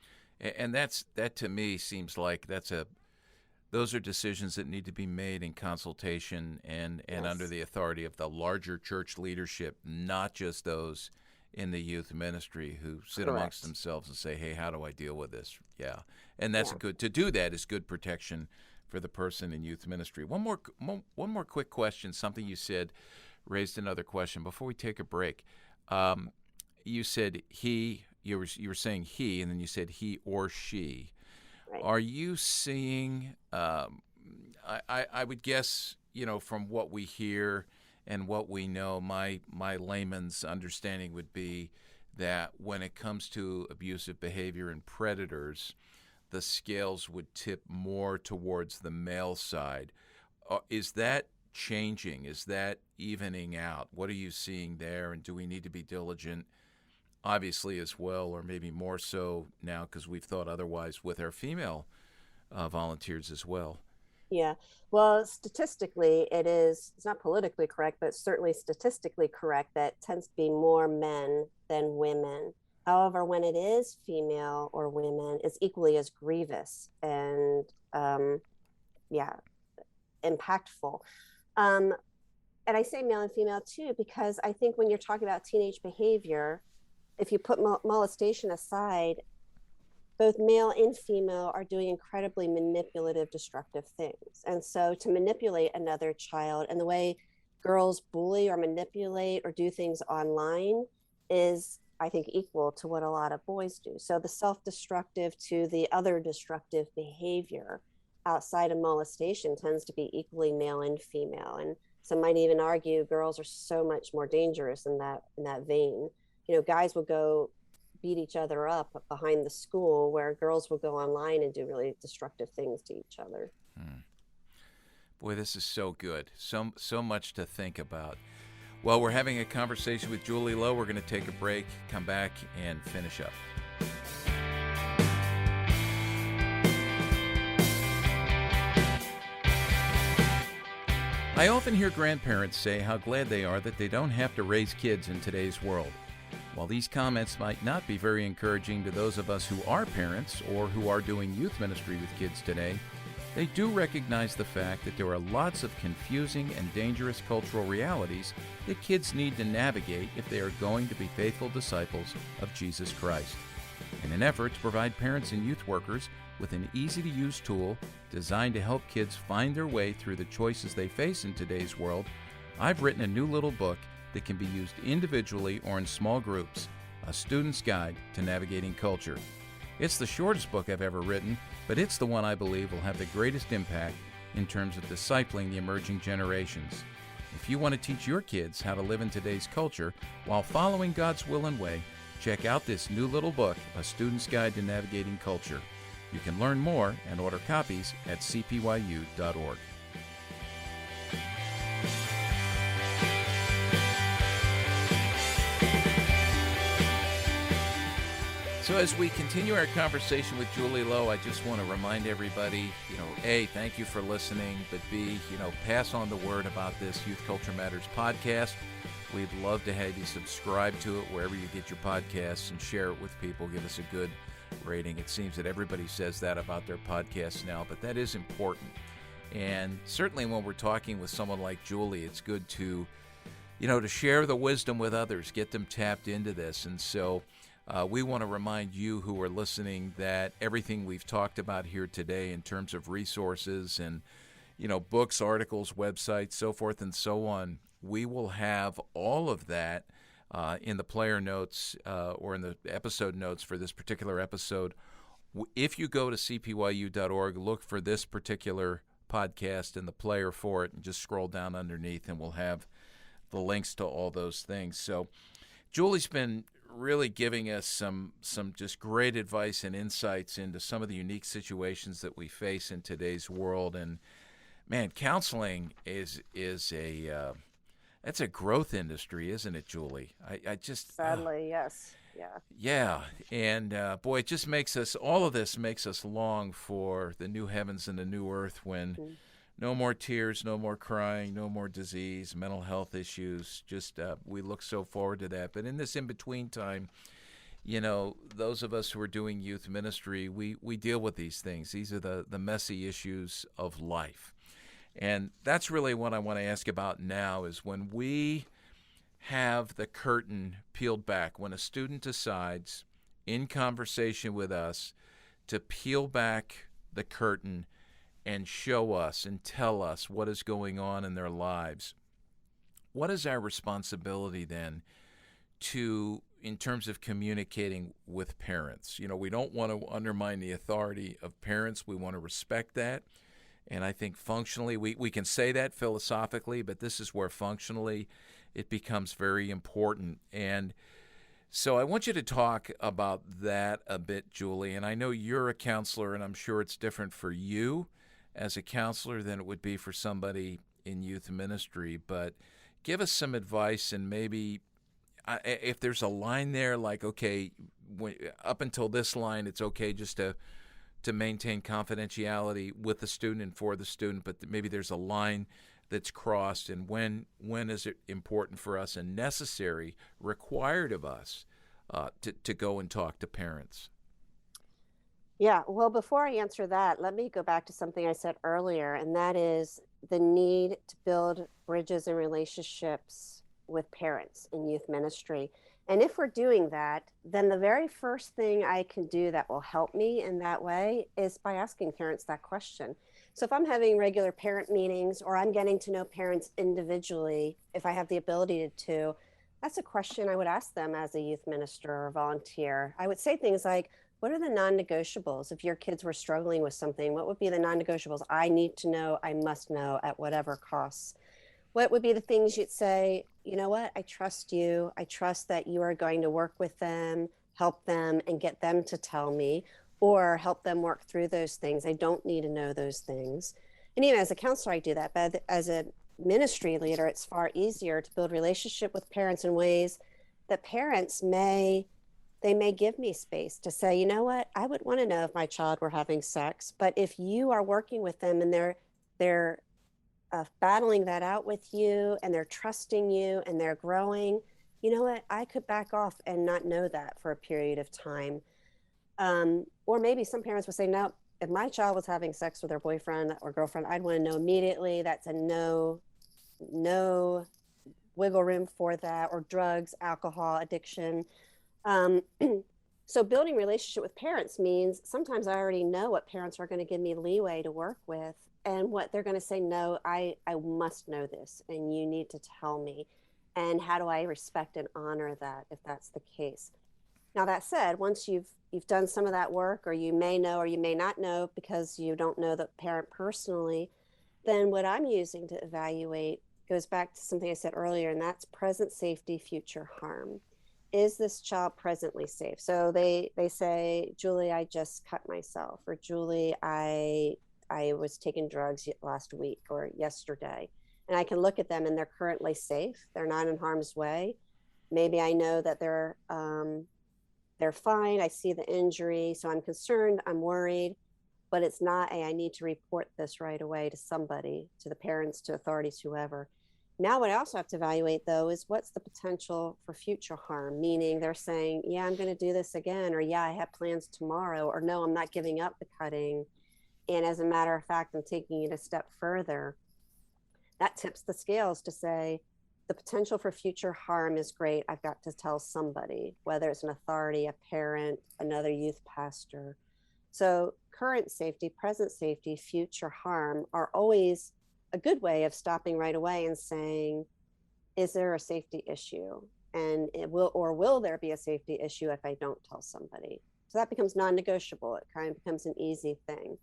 And that to me seems like those are decisions that need to be made in consultation and Yes. under the authority of the larger church leadership, not just those in the youth ministry who sit Correct. amongst themselves and say, hey, how do I deal with this? Yeah. And that's to do that is good protection for the person in youth ministry. One more quick question. Something you said raised another question before we take a break. You said you were saying he, and then you said he or she. Right. Are you seeing, I would guess, from what we hear and what we know, my layman's understanding would be that when it comes to abusive behavior and predators, the scales would tip more towards the male side. Is that changing? Is that evening out? What are you seeing there? And do we need to be diligent, obviously, as well, or maybe more so now because we've thought otherwise with our female volunteers as well? Yeah. Well, statistically, it's not politically correct, but certainly statistically correct that it tends to be more men than women. However, when it is female or women, it's equally as grievous and, impactful. And I say male and female too, because I think when you're talking about teenage behavior, if you put molestation aside, both male and female are doing incredibly manipulative, destructive things. And so to manipulate another child, and the way girls bully or manipulate or do things online is, I think, equal to what a lot of boys do. So the self-destructive to the other destructive behavior outside of molestation tends to be equally male and female. And some might even argue girls are so much more dangerous in that vein. Guys will go beat each other up behind the school, where girls will go online and do really destructive things to each other. Boy, this is so good. So much to think about. Well, we're having a conversation with Julie Lowe. We're going to take a break, come back, and finish up. I often hear grandparents say how glad they are that they don't have to raise kids in today's world. While these comments might not be very encouraging to those of us who are parents or who are doing youth ministry with kids today, they do recognize the fact that there are lots of confusing and dangerous cultural realities that kids need to navigate if they are going to be faithful disciples of Jesus Christ. In an effort to provide parents and youth workers with an easy-to-use tool designed to help kids find their way through the choices they face in today's world, I've written a new little book that can be used individually or in small groups, a student's guide to navigating culture. It's the shortest book I've ever written, but it's the one I believe will have the greatest impact in terms of discipling the emerging generations. If you want to teach your kids how to live in today's culture while following God's will and way, check out this new little book, A Student's Guide to Navigating Culture. You can learn more and order copies at cpyu.org. So as we continue our conversation with Julie Lowe, I just want to remind everybody, A, thank you for listening, but B, pass on the word about this Youth Culture Matters podcast. We'd love to have you subscribe to it wherever you get your podcasts and share it with people. Give us a good rating. It seems that everybody says that about their podcasts now, but that is important. And certainly when we're talking with someone like Julie, it's good to, to share the wisdom with others, get them tapped into this. And so we want to remind you who are listening that everything we've talked about here today in terms of resources and, books, articles, websites, so forth and so on, we will have all of that in the player notes or in the episode notes for this particular episode. If you go to cpyu.org, look for this particular podcast and the player for it, and just scroll down underneath, and we'll have the links to all those things. So Julie's been really giving us some just great advice and insights into some of the unique situations that we face in today's world. And man, counseling is a that's a growth industry, isn't it, Julie? I just sadly, yes, yeah, and boy, it just makes us, all of this makes us long for the new heavens and the new earth when no more tears, no more crying, no more disease, mental health issues. Just we look so forward to that. But in this in-between time, those of us who are doing youth ministry, we deal with these things. These are the messy issues of life. And that's really what I want to ask about now, is when we have the curtain peeled back, when a student decides in conversation with us to peel back the curtain and show us and tell us what is going on in their lives, what is our responsibility then in terms of communicating with parents? We don't want to undermine the authority of parents. We want to respect that. And I think functionally, we can say that philosophically, but this is where functionally it becomes very important. And so I want you to talk about that a bit, Julie. And I know you're a counselor, and I'm sure it's different for you as a counselor than it would be for somebody in youth ministry. But give us some advice, and maybe if there's a line there, like, okay, up until this line, it's okay just to maintain confidentiality with the student and for the student, but maybe there's a line that's crossed, and when is it important for us and necessary, required of us to go and talk to parents? Yeah, well, before I answer that, let me go back to something I said earlier, and that is the need to build bridges and relationships with parents in youth ministry. And if we're doing that, then the very first thing I can do that will help me in that way is by asking parents that question. So if I'm having regular parent meetings, or I'm getting to know parents individually, if I have the ability to, that's a question I would ask them as a youth minister or volunteer. I would say things like, what are the non-negotiables? If your kids were struggling with something, what would be the non-negotiables? I need to know, I must know at whatever costs. What would be the things you'd say, you know what, I trust you. I trust that you are going to work with them, help them, and get them to tell me, or help them work through those things. I don't need to know those things. And even as a counselor, I do that. But as a ministry leader, it's far easier to build relationship with parents in ways that parents may give me space to say, you know what, I would want to know if my child were having sex. But if you are working with them and they're battling that out with you, and they're trusting you, and they're growing, you know what, I could back off and not know that for a period of time. Or maybe some parents would say, no, if my child was having sex with their boyfriend or girlfriend, I'd want to know immediately. That's a no wiggle room for that. Or drugs, alcohol, addiction. So building relationship with parents means sometimes I already know what parents are going to give me leeway to work with and what they're going to say, no, I must know this and you need to tell me. And how do I respect and honor that if that's the case? Now that said, once you've done some of that work, or you may know or you may not know because you don't know the parent personally, then what I'm using to evaluate goes back to something I said earlier, and that's present safety, future harm. Is this child presently safe? So they say, Julie, I just cut myself, or Julie, I was taking drugs last week or yesterday. And I can look at them and they're currently safe. They're not in harm's way. Maybe I know that they're fine. I see the injury, so I'm concerned, I'm worried, but it's not I need to report this right away to somebody, to the parents, to authorities, whoever. Now, what I also have to evaluate, though, is what's the potential for future harm? Meaning they're saying, yeah, I'm going to do this again, or yeah, I have plans tomorrow, or no, I'm not giving up the cutting. And as a matter of fact, I'm taking it a step further. That tips the scales to say, the potential for future harm is great. I've got to tell somebody, whether it's an authority, a parent, another youth pastor. So current safety, present safety, future harm are always a good way of stopping right away and saying, is there a safety issue? And will there be a safety issue if I don't tell somebody? So that becomes non-negotiable. It kind of becomes an easy thing.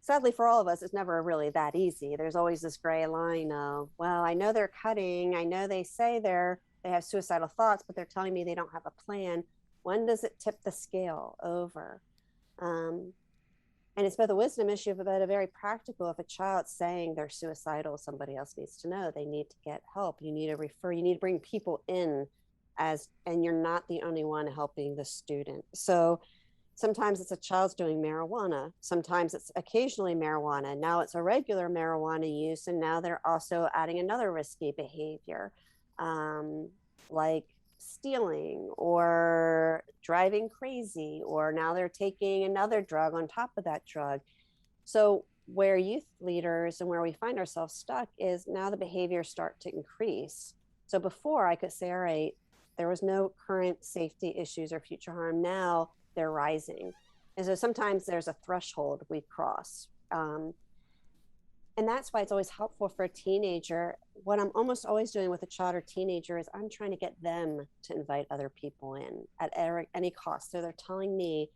Sadly for all of us, it's never really that easy. There's always this gray line of, well, I know they're cutting. I know they say they have suicidal thoughts, but they're telling me they don't have a plan. When does it tip the scale over? And it's both a wisdom issue, but a very practical. If a child's saying they're suicidal, somebody else needs to know. They need to get help. You need to refer. You need to bring people in, and you're not the only one helping the student. So sometimes it's a child's doing marijuana. Sometimes it's occasionally marijuana. Now it's a regular marijuana use, and now they're also adding another risky behavior, like stealing or driving crazy, or now they're taking another drug on top of that drug. So where youth leaders and where we find ourselves stuck is now the behaviors start to increase. So before I could say, all right, there was no current safety issues or future harm. Now they're rising. And so sometimes there's a threshold we cross. And that's why it's always helpful for a teenager. What I'm almost always doing with a child or teenager is I'm trying to get them to invite other people in at any cost. So they're telling me,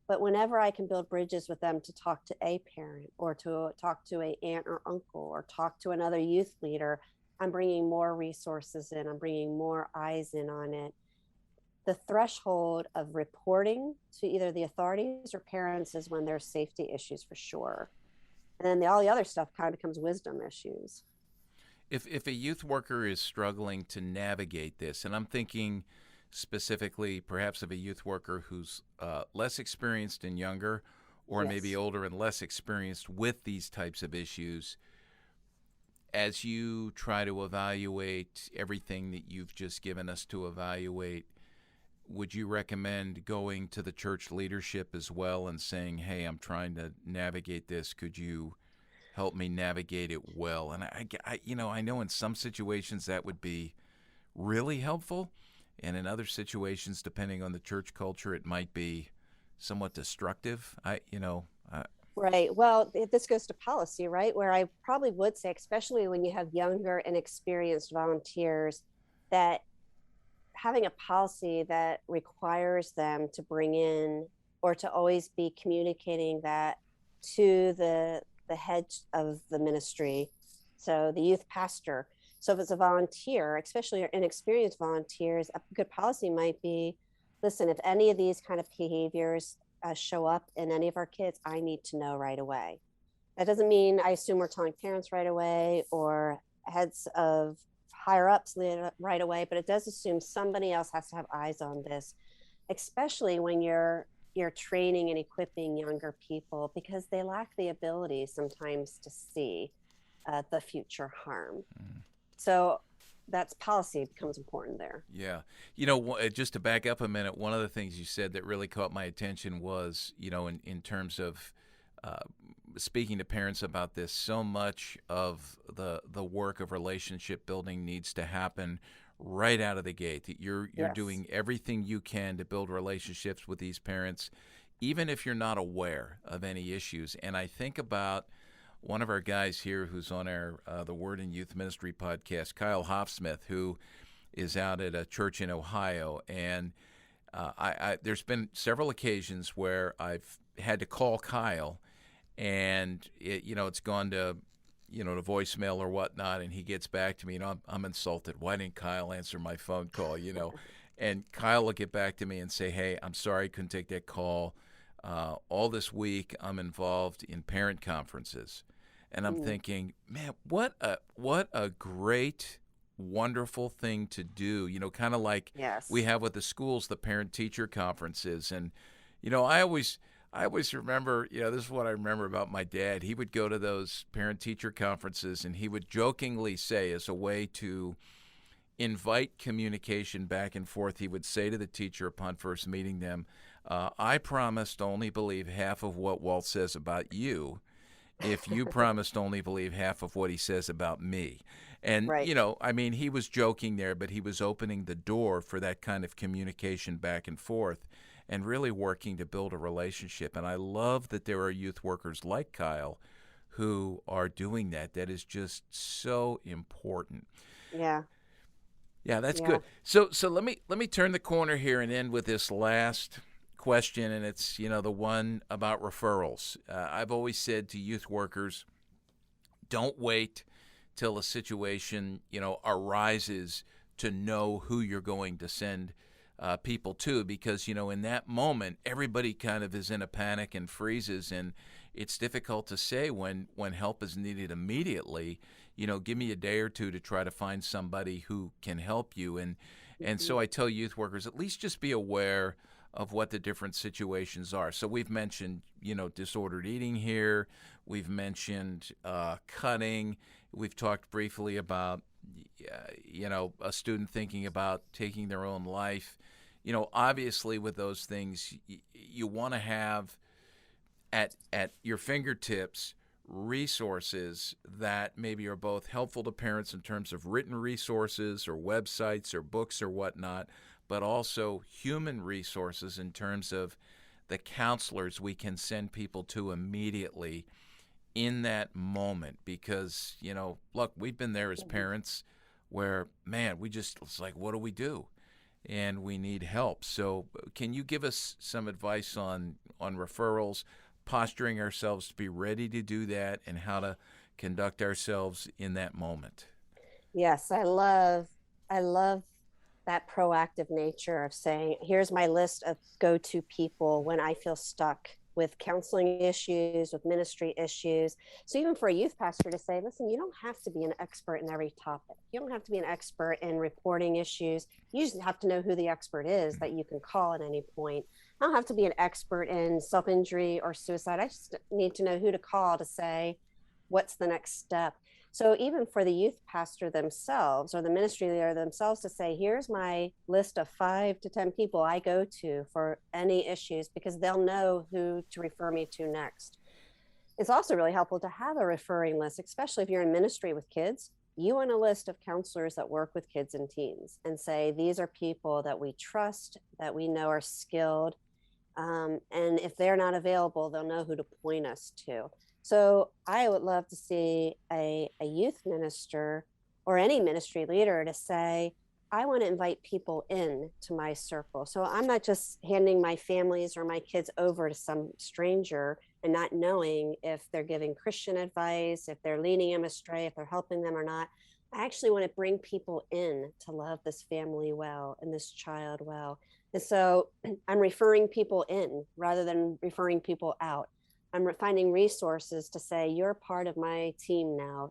but whenever I can build bridges with them to talk to a parent or to talk to an aunt or uncle or talk to another youth leader, I'm bringing more resources in. I'm bringing more eyes in on it. The threshold of reporting to either the authorities or parents is when there's safety issues for sure. And then all the other stuff kind of becomes wisdom issues. If a youth worker is struggling to navigate this, and I'm thinking specifically perhaps of a youth worker who's less experienced and younger, or Yes. maybe older and less experienced with these types of issues, as you try to evaluate everything that you've just given us to evaluate, would you recommend going to the church leadership as well and saying, hey, I'm trying to navigate this. Could you help me navigate it well? And I know in some situations that would be really helpful. And in other situations, depending on the church culture, it might be somewhat destructive. Right. Well, this goes to policy, right? Where I probably would say, especially when you have younger and experienced volunteers, that having a policy that requires them to bring in or to always be communicating that to the head of the ministry, so the youth pastor. So if it's a volunteer, especially inexperienced volunteers, a good policy might be, listen, if any of these kind of behaviors show up in any of our kids, I need to know right away. That doesn't mean I assume we're telling parents right away or heads of higher ups right away, but it does assume somebody else has to have eyes on this, especially when you're training and equipping younger people, because they lack the ability sometimes to see the future harm. So that's policy becomes important there. Yeah. Just to back up a minute, one of the things you said that really caught my attention was, in terms of speaking to parents about this, so much of the work of relationship building needs to happen right out of the gate. That you're Yes. doing everything you can to build relationships with these parents, even if you're not aware of any issues. And I think about one of our guys here who's on our the Word in Youth Ministry podcast, Kyle Hoffsmith, who is out at a church in Ohio. And there's been several occasions where I've had to call Kyle, and it's gone to to voicemail or whatnot, and he gets back to me, and I'm insulted. Why didn't Kyle answer my phone call? And Kyle will get back to me and say, hey, I'm sorry I couldn't take that call. All this week I'm involved in parent conferences. And I'm thinking, man, what a great, wonderful thing to do. Kind of like Yes. we have with the schools, the parent-teacher conferences. And, I always remember, this is what I remember about my dad. He would go to those parent-teacher conferences, and he would jokingly say, as a way to invite communication back and forth, he would say to the teacher upon first meeting them, I promise to only believe half of what Walt says about you if you promise to only believe half of what he says about me. And, Right. he was joking there, but he was opening the door for that kind of communication back and forth and really working to build a relationship. And I love that there are youth workers like Kyle who are doing that. That is just so important. Yeah. Yeah, that's Yeah. good. So let me turn the corner here and end with this last question, and it's the one about referrals. I've always said to youth workers, don't wait till a situation arises to know who you're going to send people to, because in that moment everybody kind of is in a panic and freezes, and it's difficult to say when help is needed immediately. Give me a day or two to try to find somebody who can help you. And so I tell youth workers, at least just be aware of what the different situations are. So we've mentioned, disordered eating here. We've mentioned cutting. We've talked briefly about, a student thinking about taking their own life. Obviously with those things, you want to have at your fingertips resources that maybe are both helpful to parents in terms of written resources or websites or books or whatnot, but also human resources in terms of the counselors we can send people to immediately in that moment. Because, look, we've been there as parents where, man, it's like, what do we do? And we need help. So can you give us some advice on referrals, posturing ourselves to be ready to do that, and how to conduct ourselves in that moment? Yes, I love that proactive nature of saying, here's my list of go-to people when I feel stuck with counseling issues, with ministry issues. So even for a youth pastor to say, listen, you don't have to be an expert in every topic. You don't have to be an expert in reporting issues. You just have to know who the expert is that you can call at any point. I don't have to be an expert in self-injury or suicide. I just need to know who to call to say, what's the next step? So even for the youth pastor themselves or the ministry leader themselves to say, here's my list of 5 to 10 people I go to for any issues, because they'll know who to refer me to next. It's also really helpful to have a referring list, especially if you're in ministry with kids. You want a list of counselors that work with kids and teens and say, these are people that we trust, that we know are skilled. And if they're not available, they'll know who to point us to. So I would love to see a youth minister or any ministry leader to say, I want to invite people in to my circle. So I'm not just handing my families or my kids over to some stranger and not knowing if they're giving Christian advice, if they're leading them astray, if they're helping them or not. I actually want to bring people in to love this family well and this child well. And so I'm referring people in rather than referring people out. I'm finding resources to say, you're part of my team now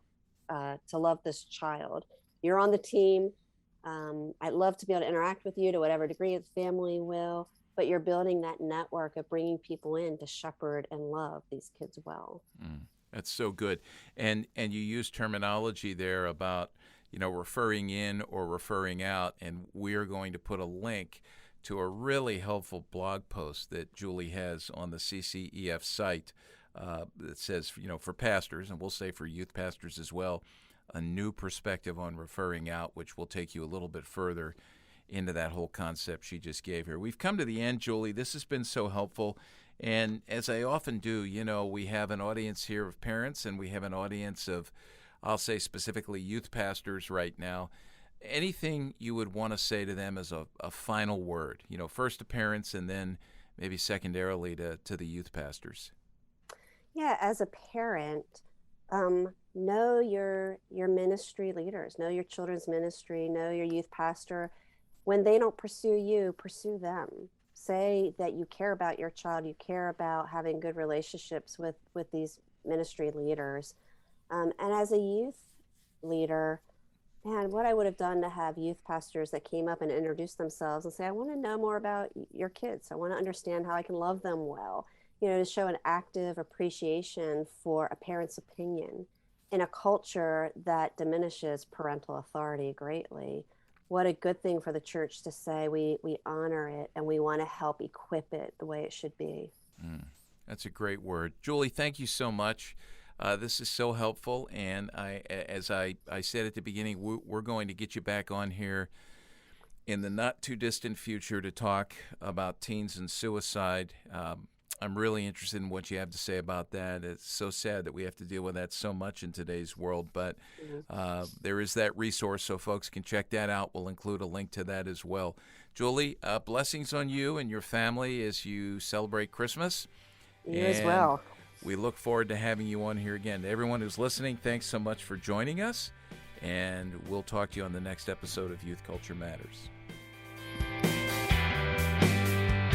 to love this child. You're on the team. I'd love to be able to interact with you to whatever degree the family will, but you're building that network of bringing people in to shepherd and love these kids well. That's so good. And you use terminology there about, referring in or referring out, and we're going to put a link to a really helpful blog post that Julie has on the CCEF site that says, for pastors, and we'll say for youth pastors as well, a new perspective on referring out, which will take you a little bit further into that whole concept she just gave here. We've come to the end, Julie. This has been so helpful. And as I often do, we have an audience here of parents, and we have an audience of, I'll say specifically, youth pastors right now. Anything you would want to say to them as a final word, first to parents and then maybe secondarily to the youth pastors? Yeah, as a parent, know your ministry leaders, know your children's ministry, know your youth pastor. When they don't pursue you, pursue them. Say that you care about your child, you care about having good relationships with these ministry leaders. And as a youth leader, man, what I would have done to have youth pastors that came up and introduced themselves and say, I want to know more about your kids. I want to understand how I can love them well, to show an active appreciation for a parent's opinion in a culture that diminishes parental authority greatly. What a good thing for the church to say we honor it and we want to help equip it the way it should be. That's a great word. Julie, thank you so much. This is so helpful, and as I said at the beginning, we're going to get you back on here in the not-too-distant future to talk about teens and suicide. I'm really interested in what you have to say about that. It's so sad that we have to deal with that so much in today's world, but there is that resource, so folks can check that out. We'll include a link to that as well. Julie, blessings on you and your family as you celebrate Christmas. You as well. We look forward to having you on here again. To everyone who's listening, thanks so much for joining us, and we'll talk to you on the next episode of Youth Culture Matters.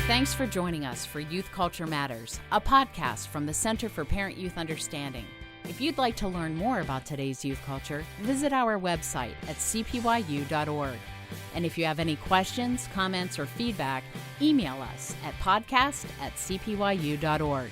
Thanks for joining us for Youth Culture Matters, a podcast from the Center for Parent-Youth Understanding. If you'd like to learn more about today's youth culture, visit our website at cpyu.org. And if you have any questions, comments, or feedback, email us at podcast@cpyu.org.